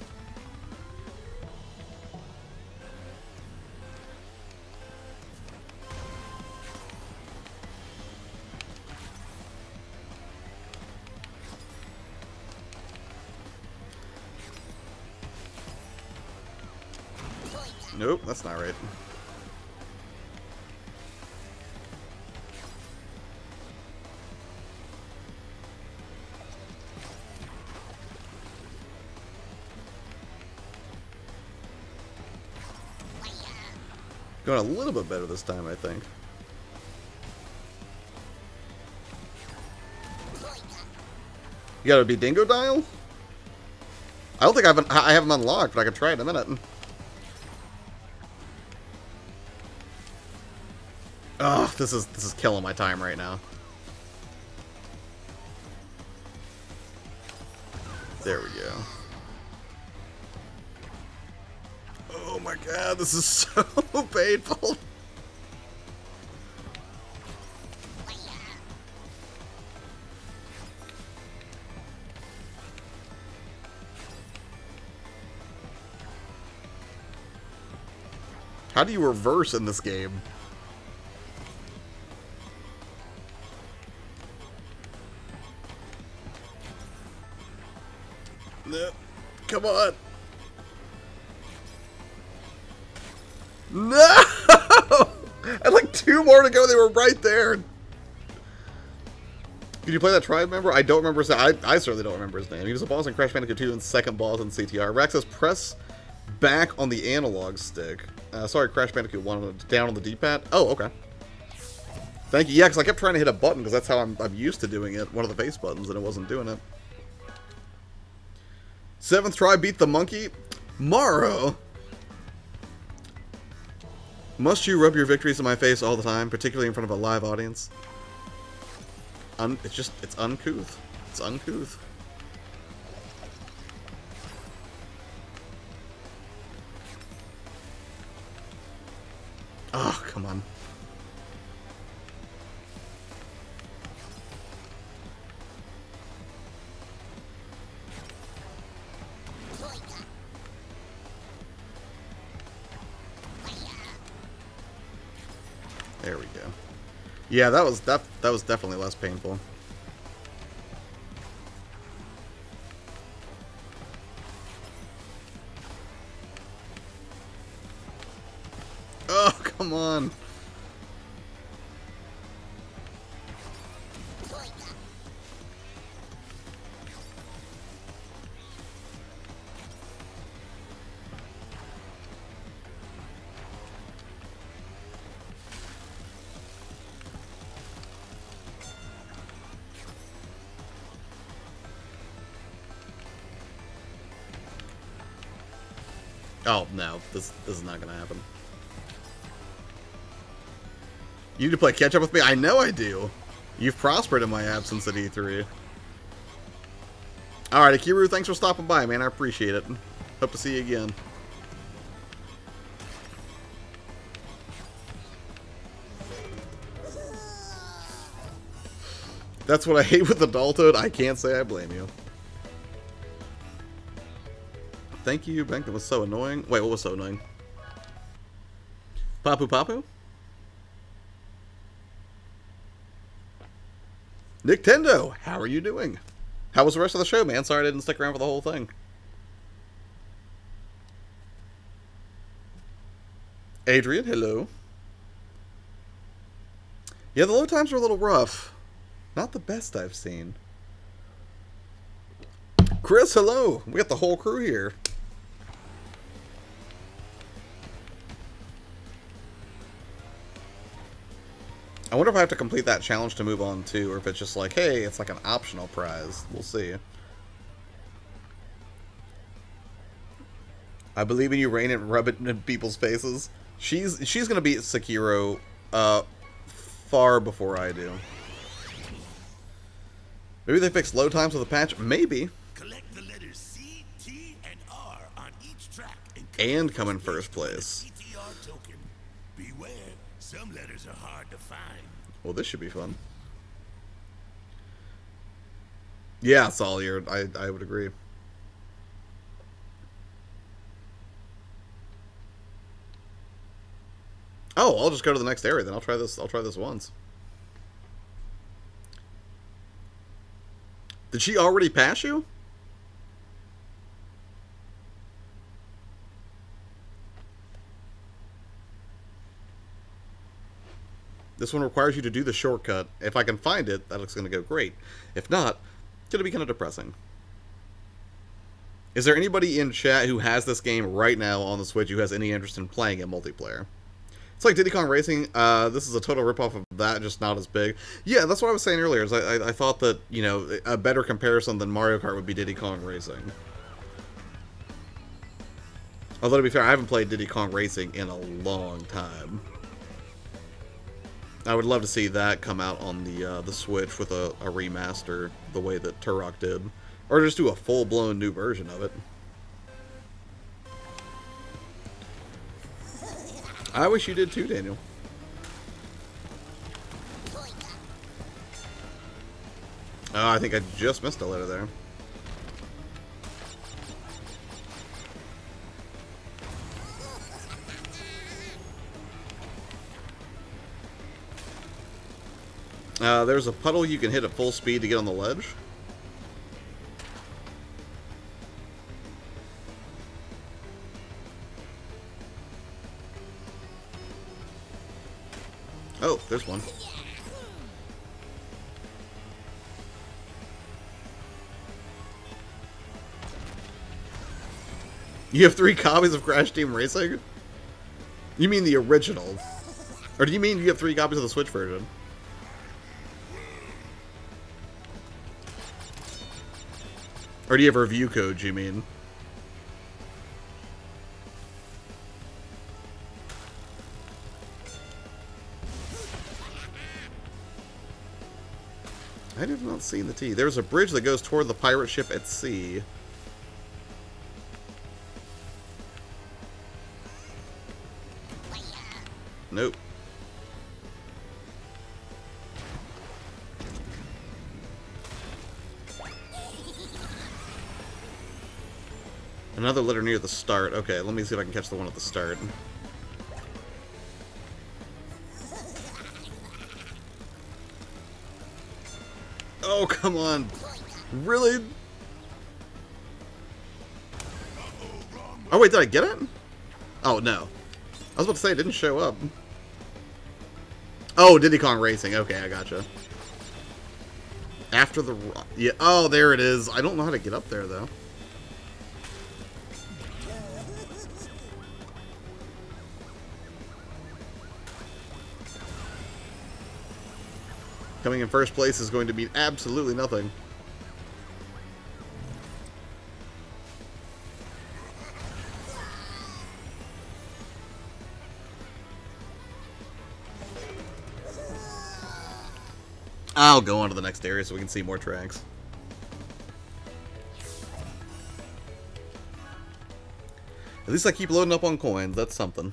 Nope, that's not right. Going a little bit better this time, I think. You gotta be Dingo Dial? I don't think I have him unlocked, but I can try it in a minute. Ugh, this is killing my time right now. There we go. Oh my god, this is so painful. How do you reverse in this game? No. Come on. No! I had like 2 more to go. They were right there. Can you play that tribe member? I don't remember his name. I certainly don't remember his name. He was a boss in Crash Bandicoot 2 and second boss in CTR. Rex says press back on the analog stick. Sorry, Crash Bandicoot 1 down on the D-pad. Oh, okay. Thank you. Yeah, because I kept trying to hit a button because that's how I'm used to doing it. One of the face buttons, and it wasn't doing it. 7th try, beat the monkey. Morrow. Must you rub your victories in my face all the time, particularly in front of a live audience? It's uncouth. It's uncouth. Oh, come on. There we go. Yeah, that was definitely less painful. Oh, come on. Oh, no. This is not going to happen. You need to play catch-up with me? I know I do. You've prospered in my absence at E3. Alright, Akiru, thanks for stopping by, man. I appreciate it. Hope to see you again. That's what I hate with adulthood. I can't say I blame you. Thank you, Bank. That was so annoying. Wait, what was so annoying? Papu Papu? Nintendo, how are you doing? How was the rest of the show, man? Sorry I didn't stick around for the whole thing. Adrian, hello. Yeah, the load times are a little rough. Not the best I've seen. Chris, hello. We got the whole crew here. I wonder if I have to complete that challenge to move on too, or if it's just like, hey, it's like an optional prize. We'll see. I believe in you, Rain, and rub it in people's faces. She's gonna beat Sekiro far before I do. Maybe they fixed load times with a patch. Maybe. Collect the letters C, T, and R on each track and come in first place. CTR token. Beware, some letters are hard to find. Well, this should be fun. Yeah, Solier, I would agree. Oh, I'll just go to the next area then. I'll try this once. Did she already pass you? This one requires you to do the shortcut. If I can find it, that looks going to go great. If not, it's going to be kind of depressing. Is there anybody in chat who has this game right now on the Switch who has any interest in playing it multiplayer? It's like Diddy Kong Racing. This is a total ripoff of that, just not as big. Yeah, that's what I was saying earlier. Is I thought that, you know, a better comparison than Mario Kart would be Diddy Kong Racing. Although, to be fair, I haven't played Diddy Kong Racing in a long time. I would love to see that come out on the Switch with a remaster, the way that Turok did. Or just do a full-blown new version of it. I wish you did too, Daniel. Oh, I think I just missed a letter there. There's a puddle you can hit at full speed to get on the ledge. Oh, there's one. You have 3 copies of Crash Team Racing? You mean the original? Or do you mean you have 3 copies of the Switch version? Or do you have review codes, you mean? I did not see the T. There's a bridge that goes toward the pirate ship at sea. Nope. Another letter near the start. Okay, let me see if I can catch the one at the start. Oh, come on. Really? Oh, wait, did I get it? Oh, no. I was about to say it didn't show up. Oh, Diddy Kong Racing. Okay, I gotcha. After the... Yeah, oh, there it is. I don't know how to get up there, though. Coming in first place is going to mean absolutely nothing. I'll go on to the next area so we can see more tracks. At least I keep loading up on coins. That's something.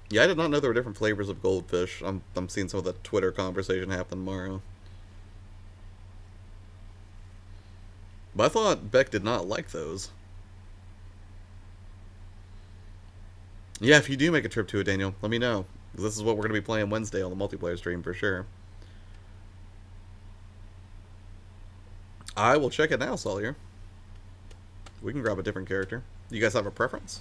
Yeah, I did not know there were different flavors of goldfish. I'm seeing some of the Twitter conversation happen tomorrow. But I thought Beck did not like those. Yeah, if you do make a trip to it, Daniel, let me know. Because this is what we're going to be playing Wednesday on the multiplayer stream for sure. I will check it now, Solier. We can grab a different character. You guys have a preference?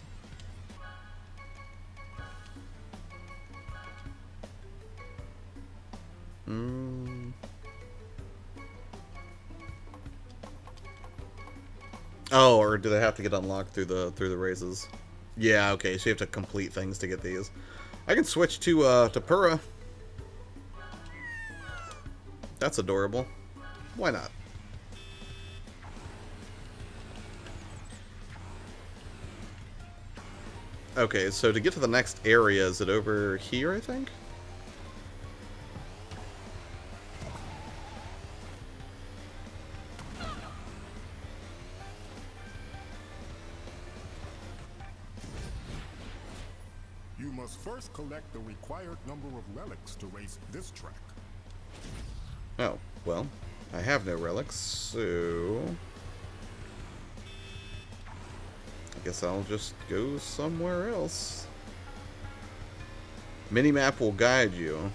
Oh, or do they have to get unlocked through the races? Yeah, okay, so you have to complete things to get these. I can switch to Pura. That's adorable. Why not? Okay, so to get to the next area, is it over here, I think? You must first collect the required number of relics to race this track. Oh, well, I have no relics, so I guess I'll just go somewhere else. Minimap will guide you.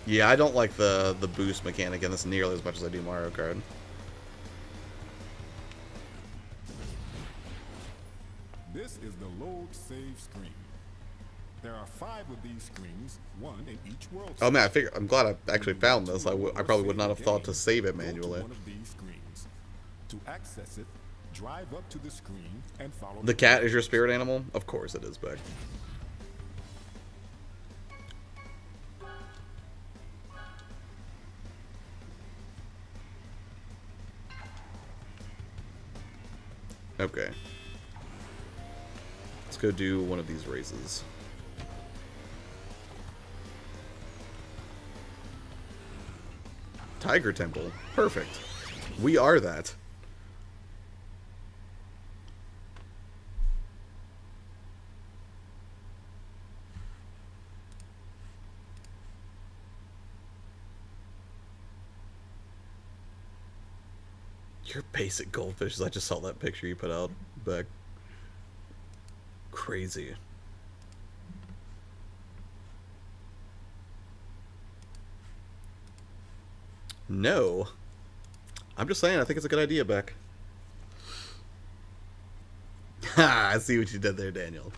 Yeah, I don't like the boost mechanic in this nearly as much as I do Mario Kart. This is the load save screen. There are 5 of these screens, one in each world. Oh man, I'm glad I actually found this. I probably would not have thought to save it manually. One of these screens. To access it, drive up to the screen and follow The cat is your spirit animal? Of course it is, Beck. Okay. Let's go do one of these races. Tiger Temple. Perfect. We are that. Your basic goldfishes. I just saw that picture you put out back. Crazy. No. I'm just saying, I think it's a good idea, Beck. Ha! I see what you did there, Daniel.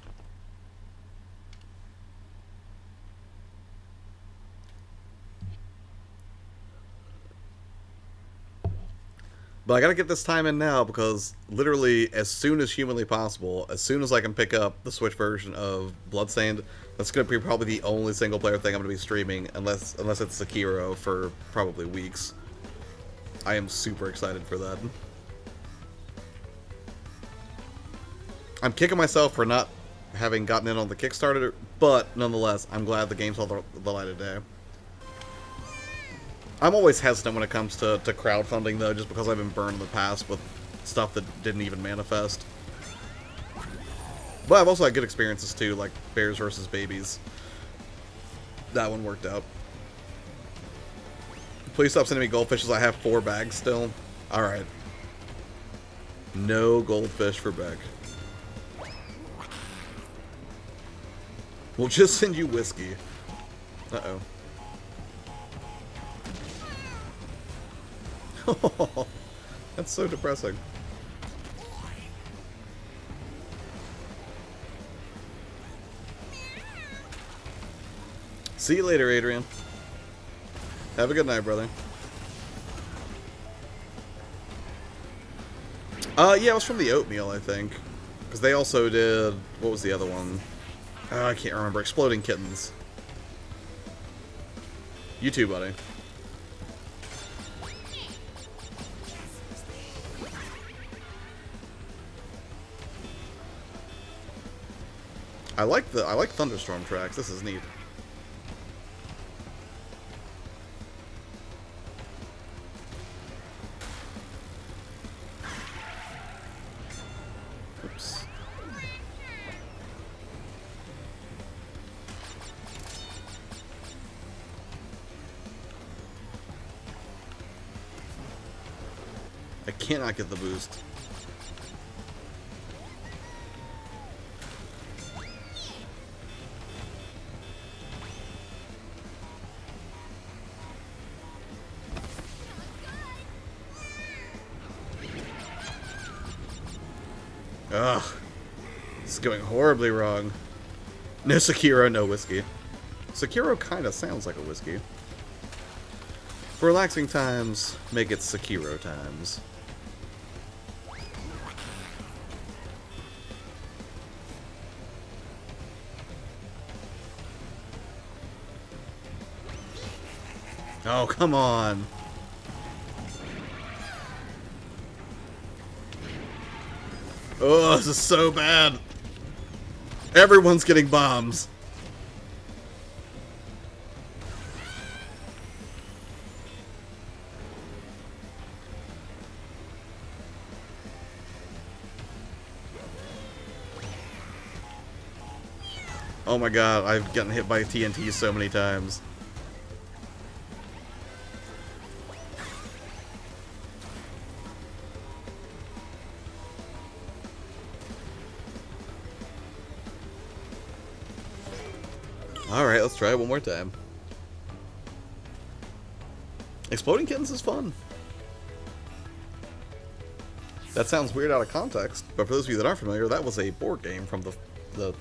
But I gotta get this time in now because literally as soon as humanly possible, as soon as I can pick up the Switch version of Bloodstained, that's gonna be probably the only single player thing I'm gonna be streaming unless it's Sekiro for probably weeks. I am super excited for that. I'm kicking myself for not having gotten in on the Kickstarter, but nonetheless, I'm glad the game saw the light of day. I'm always hesitant when it comes to crowdfunding, though, just because I've been burned in the past with stuff that didn't even manifest. But I've also had good experiences, too, like Bears vs. Babies. That one worked out. Please stop sending me goldfishes. I have 4 bags still. Alright. No goldfish for Beck. We'll just send you whiskey. Uh-oh. Oh, that's so depressing. See you later, Adrian. Have a good night, brother. Yeah, it was from the Oatmeal, I think. Because they also did... What was the other one? I can't remember. Exploding Kittens. You too, buddy. I like Thunderstorm tracks. This is neat. Oops. I cannot get the boost. Ugh. This is going horribly wrong. No Sekiro, no whiskey. Sekiro kind of sounds like a whiskey. For relaxing times, make it Sekiro times. Oh, come on. Oh, this is so bad. Everyone's getting bombs. Oh my god, I've gotten hit by TNT so many times. Alright, let's try it one more time. Exploding kittens is fun. That sounds weird out of context, but for those of you that aren't familiar, that was a board game from the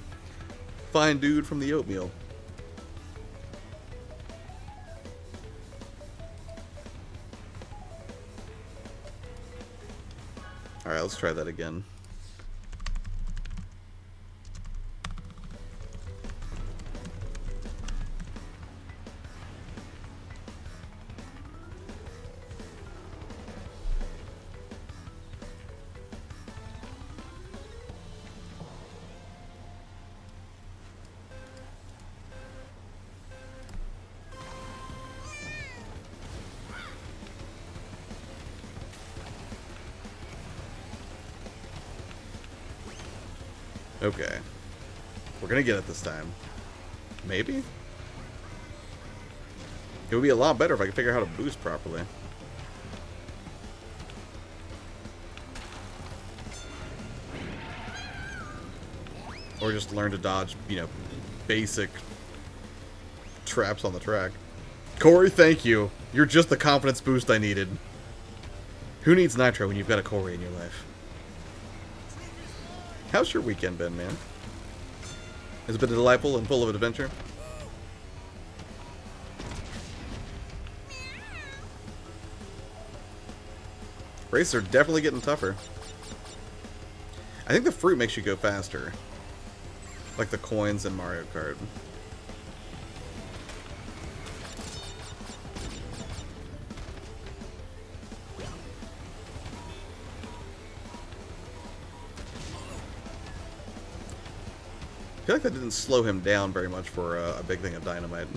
fine dude from the oatmeal. Alright, let's try that again. Okay. We're gonna get it this time. Maybe? It would be a lot better if I could figure out how to boost properly. Or just learn to dodge, you know, basic traps on the track. Corey, thank you. You're just the confidence boost I needed. Who needs nitro when you've got a Corey in your life? How's your weekend been, man? Has it been delightful and full of adventure? Races are definitely getting tougher. I think the fruit makes you go faster. Like the coins in Mario Kart. I feel like that didn't slow him down very much for a big thing of dynamite.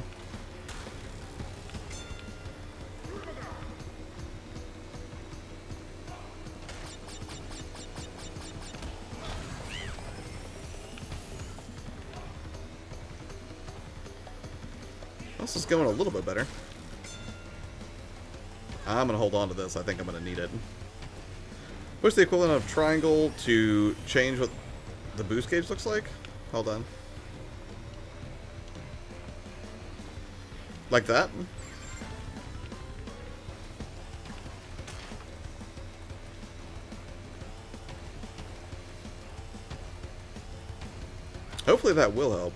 This is going a little bit better. I'm going to hold on to this. I think I'm going to need it. Push the equivalent of triangle to change what the boost gauge looks like. Hold on. Like that? Hopefully that will help.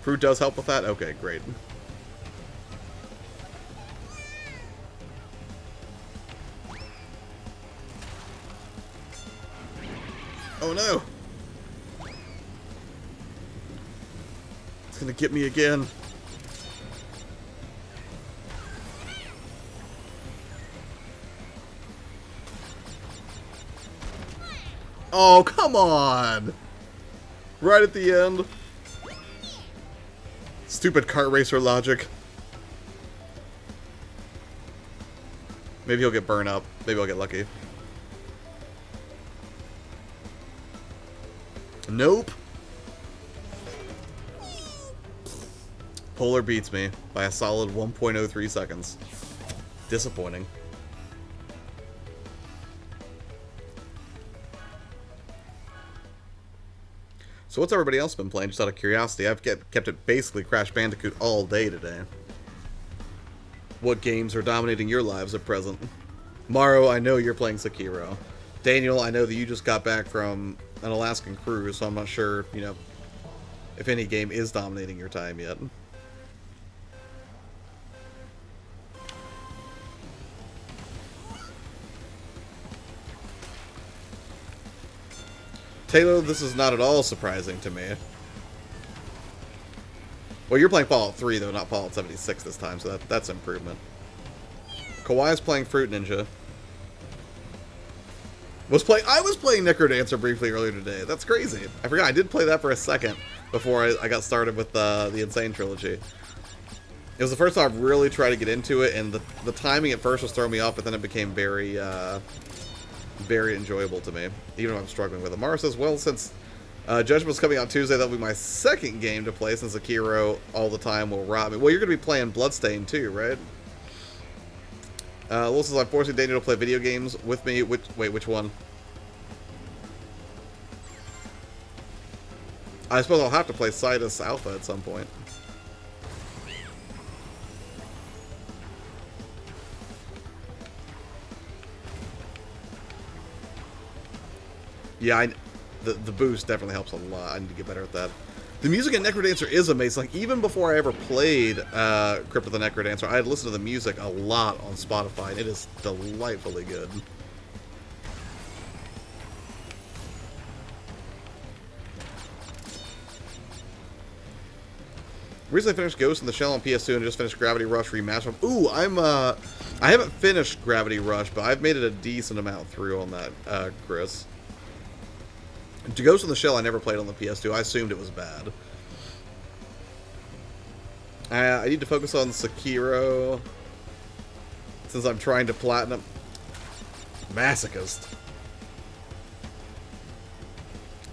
Fruit does help with that? Okay, great. Oh no! It's gonna get me again. Oh, come on! Right at the end. Stupid kart racer logic. Maybe he'll get burned up. Maybe I'll get lucky. Nope. Polar beats me by a solid 1.03 seconds. Disappointing. So what's everybody else been playing? Just out of curiosity, I've kept it basically Crash Bandicoot all day today. What games are dominating your lives at present? Maro, I know you're playing Sekiro. Daniel, I know that you just got back from an Alaskan cruise, so I'm not sure, you know, if any game is dominating your time yet. Taylor, this is not at all surprising to me. Well, you're playing Fallout 3, though, not Fallout 76 this time, so that's improvement. Kawhi's playing Fruit Ninja. I was playing Necrodancer briefly earlier today. That's crazy. I forgot I did play that for a second before I got started with the Insane trilogy. It was the first time I've really tried to get into it, and the timing at first was throwing me off, but then it became very very enjoyable to me, even if I'm struggling with it. Mara says, well, since Judgment's coming out Tuesday, that'll be my second game to play, since Akiro all the time will rob me. Well, you're going to be playing Bloodstained too, right? Lil says, I'm forcing Daniel to play video games with me. Which one? I suppose I'll have to play Sidus Alpha at some point. Yeah, the boost definitely helps a lot. I need to get better at that. The music in Necrodancer is amazing. Like, even before I ever played Crypt of the Necrodancer, I had listened to the music a lot on Spotify, and it is delightfully good. Recently finished Ghost in the Shell on PS2 and just finished Gravity Rush Remaster. Ooh, I haven't finished Gravity Rush, but I've made it a decent amount through on that, Chris. Ghost in the Shell I never played on the PS2. I assumed it was bad. I need to focus on Sekiro since I'm trying to platinum. Masochist.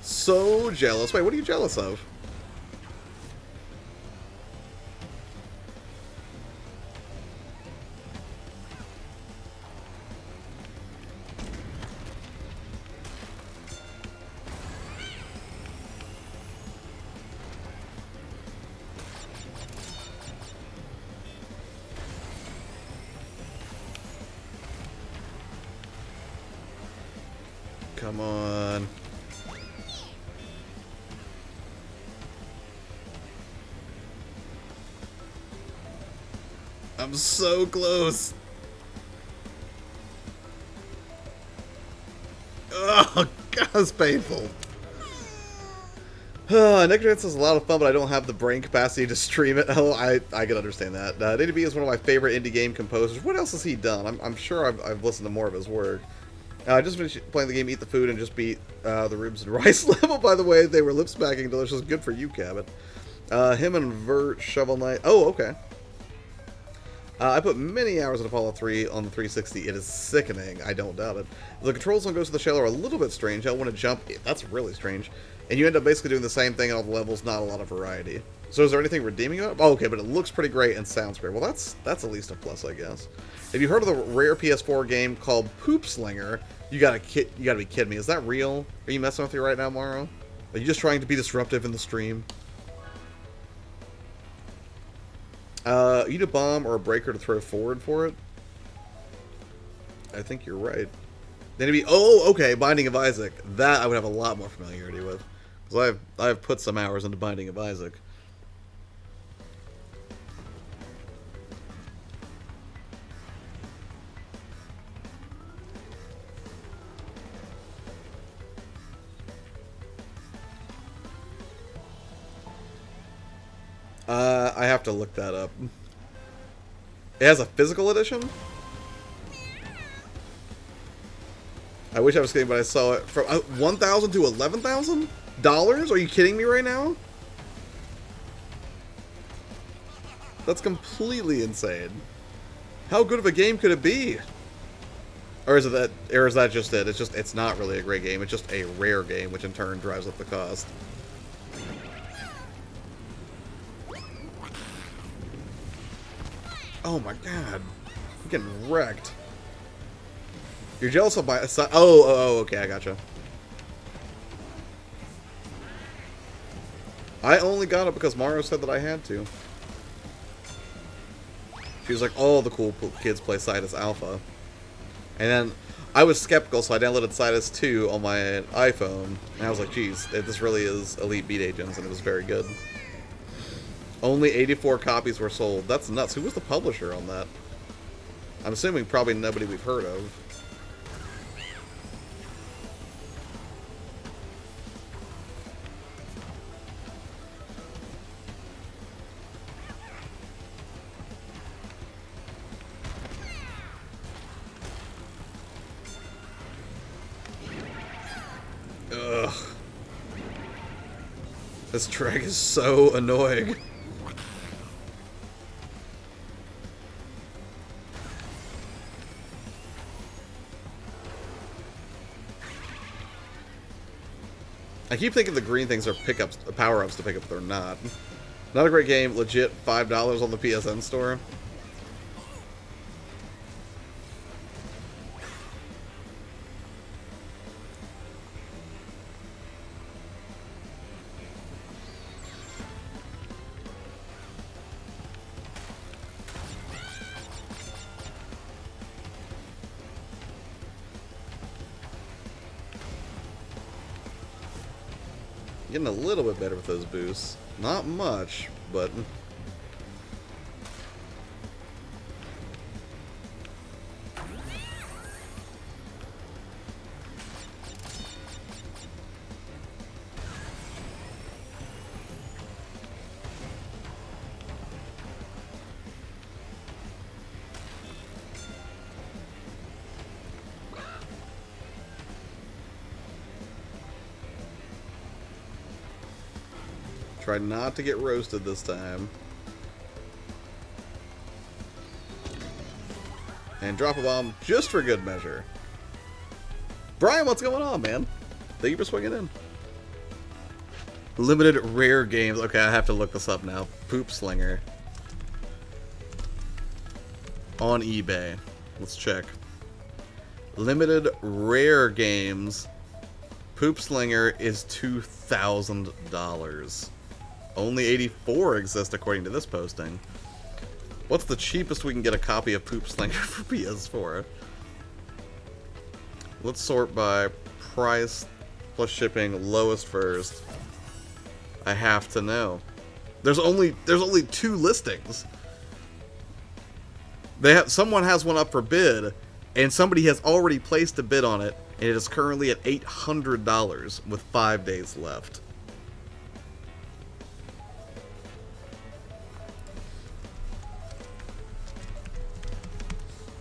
So jealous. Wait, what are you jealous of? Come on. I'm so close. Oh, God, it's painful. Necrodancer is a lot of fun, but I don't have the brain capacity to stream it. Oh, I can understand that. DB is one of my favorite indie game composers. What else has he done? I'm sure I've listened to more of his work. I just finished playing the game Eat the Food and just beat the ribs and rice level, by the way. They were lip-smacking delicious. Good for you, Cabot. Him and Vert, Shovel Knight. Oh, okay. I put many hours into Fallout 3 on the 360. It is sickening. I don't doubt it. The controls on Ghost of the Shell are a little bit strange. I want to jump. That's really strange. And you end up basically doing the same thing in all the levels, not a lot of variety. So is there anything redeeming about it? Oh, okay, but it looks pretty great and sounds great. Well, that's at least a plus, I guess. Have you heard of the rare PS4 game called Poop Slinger? You gotta be kidding me. Is that real? Are you messing with me right now, Morrow? Are you just trying to be disruptive in the stream? You need a bomb or a breaker to throw forward for it? I think you're right. Then it'd be, oh, okay, Binding of Isaac. That I would have a lot more familiarity with. Because I've put some hours into Binding of Isaac. I have to look that up. It has a physical edition? I wish I was kidding, but I saw it from $1,000 to $11,000? Are you kidding me right now? That's completely insane. How good of a game could it be? Or is that just it? It's not really a great game. It's just a rare game, which in turn drives up the cost. Oh my God. I'm getting wrecked. You're jealous of my... Oh, okay, I gotcha. I only got it because Mario said that I had to. She was like, all the cool kids play Sidus Alpha. And then I was skeptical, so I downloaded Sidus 2 on my iPhone. And I was like, geez, this really is Elite Beat Agents, and it was very good. Only 84 copies were sold. That's nuts. Who was the publisher on that? I'm assuming probably nobody we've heard of. This track is so annoying. I keep thinking the green things are pickups, power-ups to pick up, but they're not. Not a great game. Legit $5 on the PSN store. Getting a little bit better with those boosts. Not much, but... Try not to get roasted this time. And drop a bomb just for good measure. Brian, what's going on, man? Thank you for swinging in. Limited rare games. Okay, I have to look this up now. Poop Slinger. On eBay. Let's check. Limited rare games. Poop Slinger is $2,000. Only 84 exist according to this posting. What's the cheapest we can get a copy of Poop Slinger for PS4? Let's sort by price plus shipping, lowest first. I have to know. There's only 2 listings. Someone has one up for bid, and somebody has already placed a bid on it, and it is currently at $800 with 5 days left.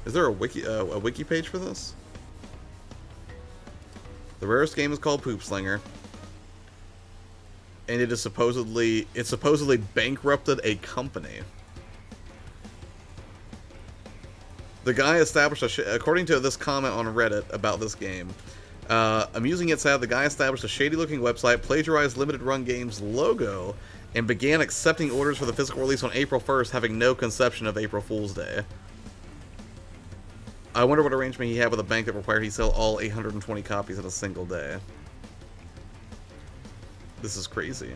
Is there a wiki page for this? The rarest game is called Poop Slinger, and it supposedly bankrupted a company. The guy established according to this comment on Reddit about this game, amusing yet sad, the guy established a shady-looking website, plagiarized Limited Run Games' logo, and began accepting orders for the physical release on April 1st, having no conception of April Fool's Day. I wonder what arrangement he had with a bank that required he sell all 820 copies in a single day. This is crazy.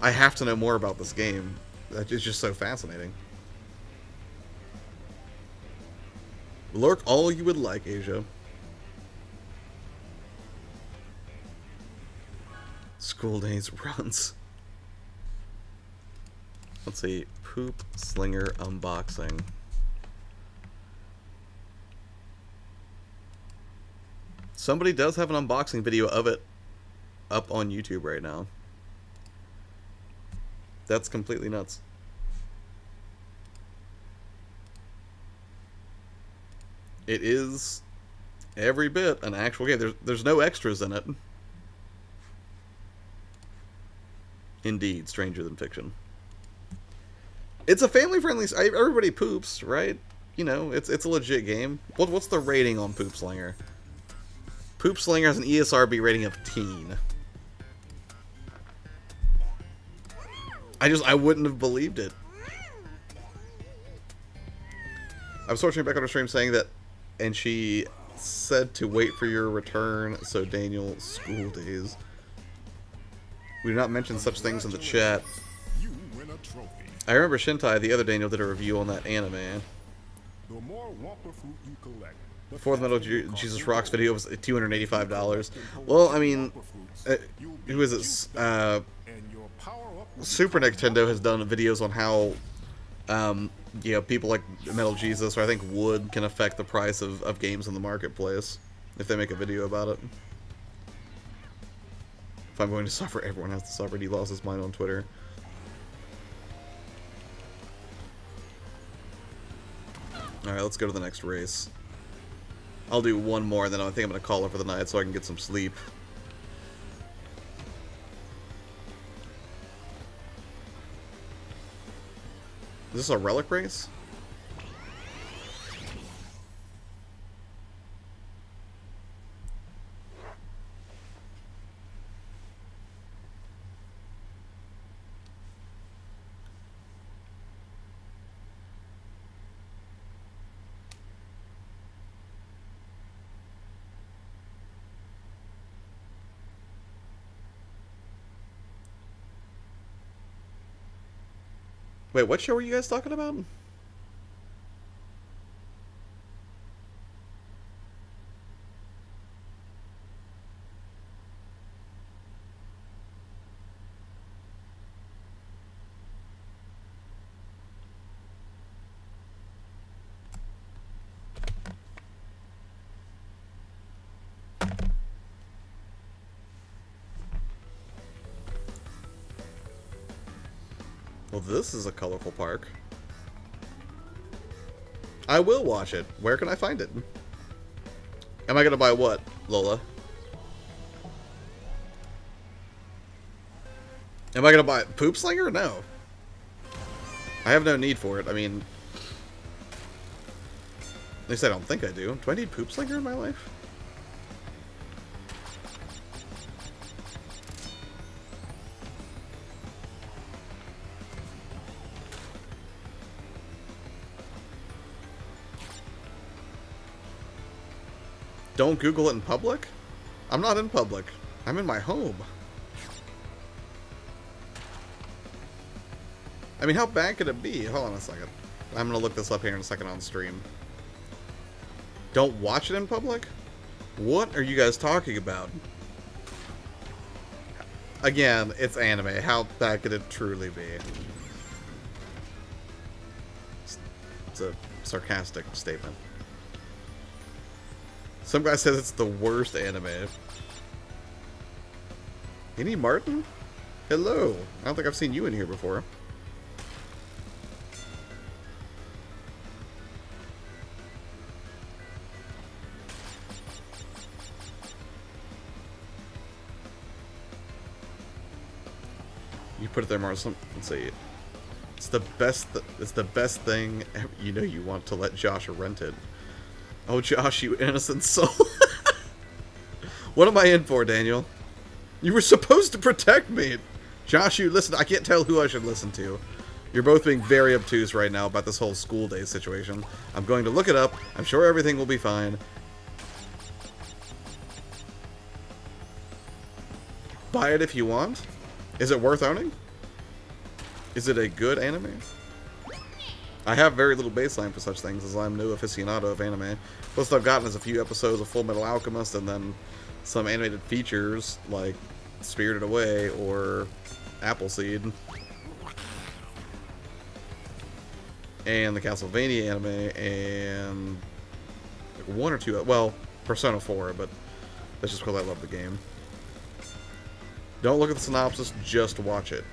I have to know more about this game. It's just so fascinating. Lurk all you would like, Asia. School days runs. Let's see. Poop Slinger unboxing. Somebody does have an unboxing video of it up on YouTube right now. That's completely nuts. It is every bit an actual game. There's no extras in it. Indeed, stranger than fiction. It's a family-friendly... Everybody poops, right? You know, it's a legit game. What's the rating on Poop Slinger? Poop Slinger has an ESRB rating of teen. I wouldn't have believed it. I was watching back on her stream saying that, and she said to wait for your return, so Daniel, school days. We do not mention such things in the chat. I remember Shintai, the other Daniel, did a review on that anime. The more Wumpa fruit you collect, before the Metal Jesus Rocks video was $285. Well, I mean, who is it? Super Nintendo has done videos on how, you know, people like Metal Jesus, or I think wood, can affect the price of games in the marketplace if they make a video about it. If I'm going to suffer, everyone has to suffer. He lost his mind on Twitter. Alright, let's go to the next race. I'll do one more, and then I think I'm going to call it for the night so I can get some sleep. Is this a relic race? Wait, what show were you guys talking about? Well, this is a colorful park. I will watch it. Where can I find it? Am I gonna buy what, Lola? Am I gonna buy Poop Slinger? No. I have no need for it. I mean, at least I don't think I do. Do I need Poop Slinger in my life? Don't Google it in public? I'm not in public. I'm in my home. I mean, how bad could it be? Hold on a second. I'm gonna look this up here in a second on stream. Don't watch it in public? What are you guys talking about? Again, it's anime. How bad could it truly be? It's a sarcastic statement. Some guy says it's the worst anime. Any Martin? Hello. I don't think I've seen you in here before. You put it there, Martin. Let's see. It's the best. It's the best thing. You know, you want to let Josh rent it. Oh, Josh, you innocent soul. What am I in for, Daniel? You were supposed to protect me. Josh, you listen. I can't tell who I should listen to. You're both being very obtuse right now about this whole school day situation. I'm going to look it up. I'm sure everything will be fine. Buy it if you want. Is it worth owning? Is it a good anime? I have very little baseline for such things, as I'm no aficionado of anime. Most I've gotten is a few episodes of Full Metal Alchemist, and then some animated features like Spirited Away or Appleseed. And the Castlevania anime, and like one or two, well, Persona 4, but that's just because I love the game. Don't look at the synopsis, just watch it.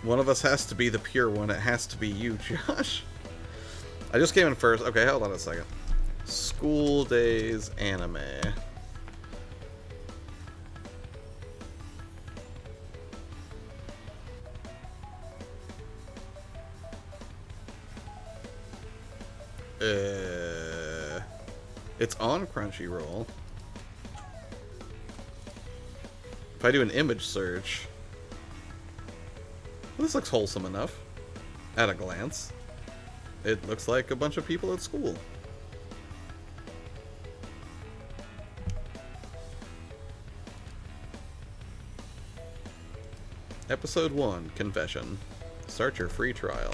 One of us has to be the pure one. It has to be you, Josh. I just came in first. Okay, hold on a second. School Days anime. It's on Crunchyroll. If I do an image search... This looks wholesome enough, at a glance. It looks like a bunch of people at school. Episode 1, Confession. Start your free trial.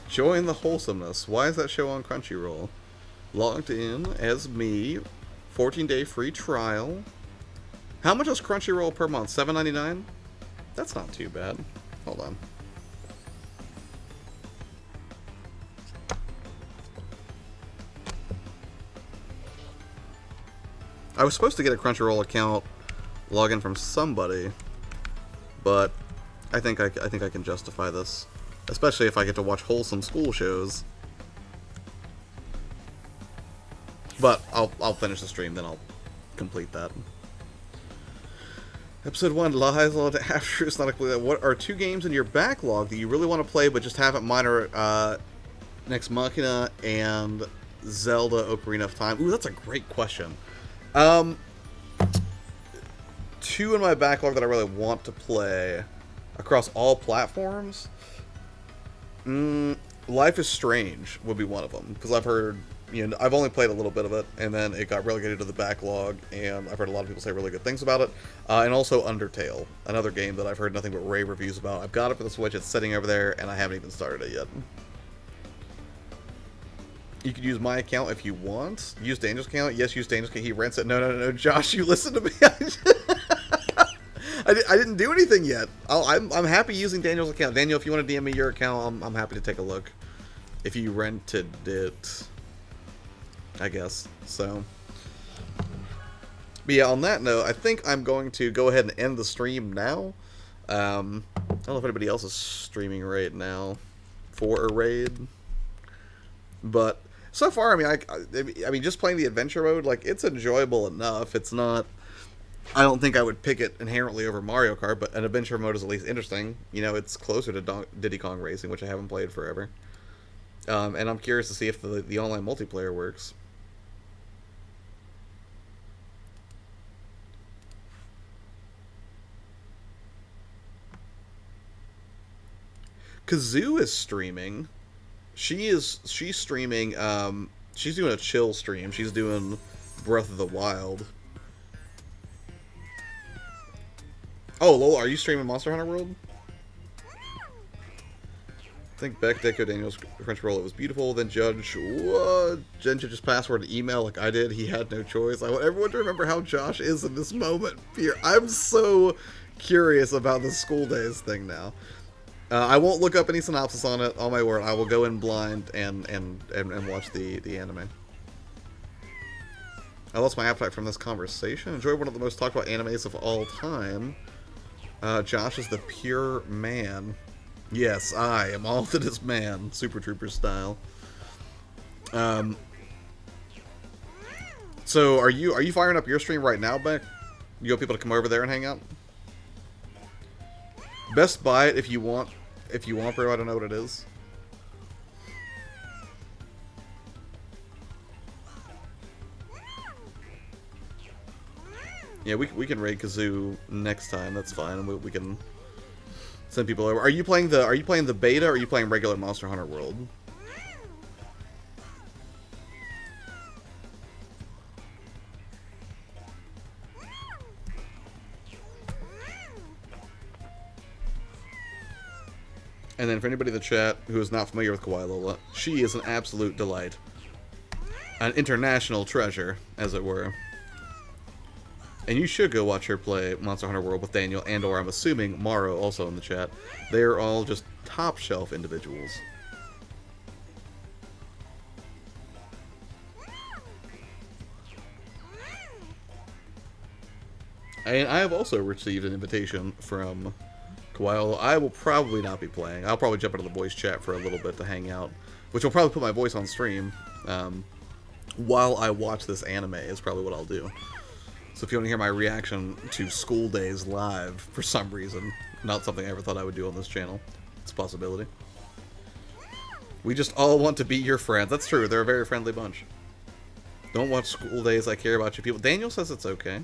Join the wholesomeness. Why is that show on Crunchyroll? Logged in as me. 14-day free trial. How much is Crunchyroll per month? $7.99? That's not too bad. Hold on. I was supposed to get a Crunchyroll account login from somebody, but I think I can justify this, especially if I get to watch wholesome school shows. But I'll finish the stream, then I'll complete that. Episode 1, lies on after it's not a clue. What are 2 games in your backlog that you really want to play but just haven't minor Next Machina and Zelda Ocarina of Time? Ooh, that's a great question. 2 in my backlog that I really want to play across all platforms. Life is Strange would be one of them, because I've heard, you know, I've only played a little bit of it, and then it got relegated to the backlog, and I've heard a lot of people say really good things about it. And also Undertale, another game that I've heard nothing but rave reviews about. I've got it for the Switch, it's sitting over there, and I haven't even started it yet. You could use my account if you want. Use Daniel's account? Yes, use Daniel's account. He rents it. No, Josh, you listen to me. I didn't do anything yet. I'm happy using Daniel's account. Daniel, if you want to DM me your account, I'm happy to take a look. If you rented it, I guess. So, but yeah, on that note, I think I'm going to go ahead and end the stream now. I don't know if anybody else is streaming right now for a raid, but so far, I mean, just playing the adventure mode, like, it's enjoyable enough. It's not. I don't think I would pick it inherently over Mario Kart, but an adventure mode is at least interesting. You know, it's closer to Diddy Kong Racing, which I haven't played forever. And I'm curious to see if the online multiplayer works. Kazoo is streaming. She's streaming. She's doing a chill stream. She's doing Breath of the Wild. Oh, lol, are you streaming Monster Hunter World? I think Beck, Deco, Daniel's Crunchyroll, it was beautiful. Then Judge, what? Jen should just password an email like I did. He had no choice. I want everyone to remember how Josh is in this moment. Here, I'm so curious about the school days thing now. I won't look up any synopsis on it. On my word, I will go in blind and watch the anime. I lost my appetite from this conversation. Enjoy one of the most talked about animes of all time. Josh is the pure man. Yes, I am all that is man. Super Trooper style. So are you firing up your stream right now, Beck? You want people to come over there and hang out? Best buy it if you want. If you want, bro. I don't know what it is. Yeah, we can raid Kazoo next time. That's fine. We can send people over. Are you playing the beta or are you playing regular Monster Hunter World? And then for anybody in the chat who is not familiar with Kawaii Lola, she is an absolute delight. An international treasure, as it were. And you should go watch her play Monster Hunter World with Daniel and or I'm assuming Maro also in the chat. They are all just top shelf individuals. And I have also received an invitation from Kawaii. I will probably not be playing. I'll probably jump into the voice chat for a little bit to hang out, which will probably put my voice on stream while I watch this anime is probably what I'll do. So if you want to hear my reaction to School Days live for some reason, not something I ever thought I would do on this channel, it's a possibility. We just all want to be your friends. That's true. They're a very friendly bunch. Don't watch School Days. I care about you people. Daniel says it's okay.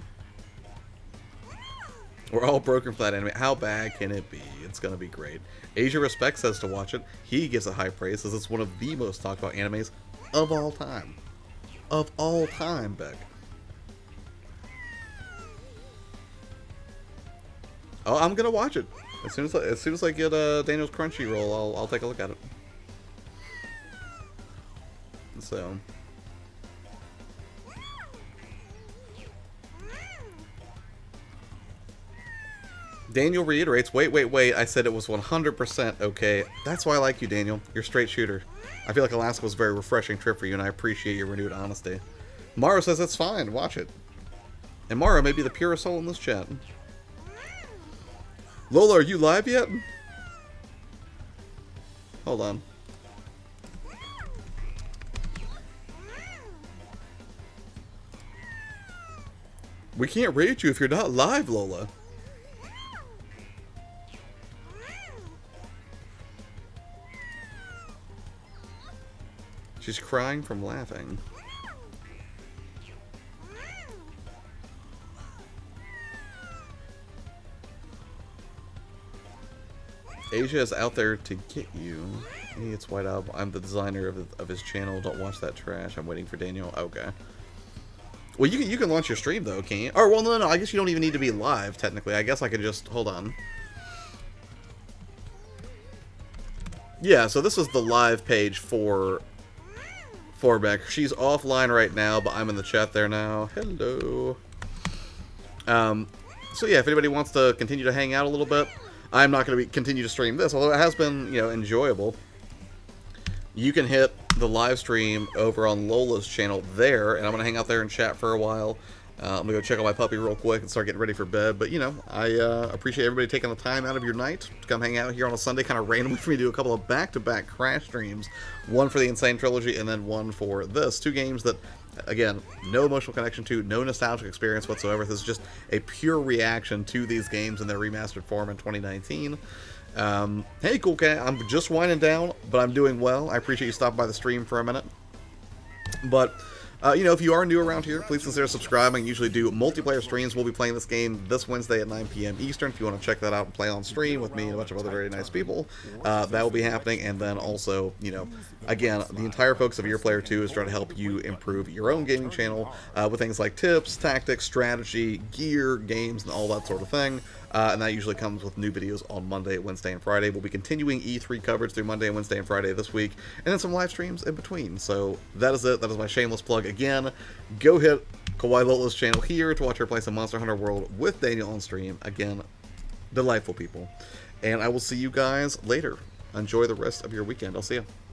We're all broken for that anime. How bad can it be? It's gonna be great. Asia Respect says to watch it. He gives it high praise, says it's one of the most talked about animes of all time. Of all time, Beck. Oh, I'm gonna watch it as soon as I get Daniel's Crunchyroll. I'll take a look at it. So. Daniel reiterates, wait, I said it was 100% okay. That's why I like you, Daniel. You're a straight shooter. I feel like Alaska was a very refreshing trip for you, and I appreciate your renewed honesty. Mara says it's fine. Watch it. And Mara may be the purest soul in this chat. Lola, are you live yet? Hold on. We can't rate you if you're not live, Lola. She's crying from laughing. Asia is out there to get you. It's White Up. I'm the designer of his channel. Don't watch that trash. I'm waiting for Daniel. Okay. Well, you can launch your stream though, can't you? Or well, no. I guess you don't even need to be live technically. I guess I could just hold on. Yeah. So this is the live page for Beck. She's offline right now, but I'm in the chat there now. Hello. So yeah, if anybody wants to continue to hang out a little bit, I'm not going to continue to stream this, although it has been, you know, enjoyable. You can hit the live stream over on Lola's channel there, and I'm going to hang out there and chat for a while. I'm going to go check on my puppy real quick and start getting ready for bed. But, you know, I appreciate everybody taking the time out of your night to come hang out here on a Sunday, kind of randomly for me to do a couple of back-to-back Crash streams. One for the Insane Trilogy, and then one for this. Two games that, again, no emotional connection to, no nostalgic experience whatsoever. This is just a pure reaction to these games in their remastered form in 2019. Hey, Cool Cat, I'm just winding down, but I'm doing well. I appreciate you stopping by the stream for a minute. But, you know, if you are new around here, please consider subscribing. I usually do multiplayer streams. We'll be playing this game this Wednesday at 9 p.m. Eastern. If you want to check that out and play on stream with me and a bunch of other very nice people, that will be happening. And then also, you know, again, the entire focus of YourPlayerTwo is trying to help you improve your own gaming channel with things like tips, tactics, strategy, gear, games, and all that sort of thing. And that usually comes with new videos on Monday, Wednesday, and Friday. We'll be continuing E3 coverage through Monday, Wednesday, and Friday this week, and then some live streams in between. So that is it. That is my shameless plug. Again, go hit Kawaii Lola's channel here to watch her play some Monster Hunter World with Daniel on stream. Again, delightful people. And I will see you guys later. Enjoy the rest of your weekend. I'll see you.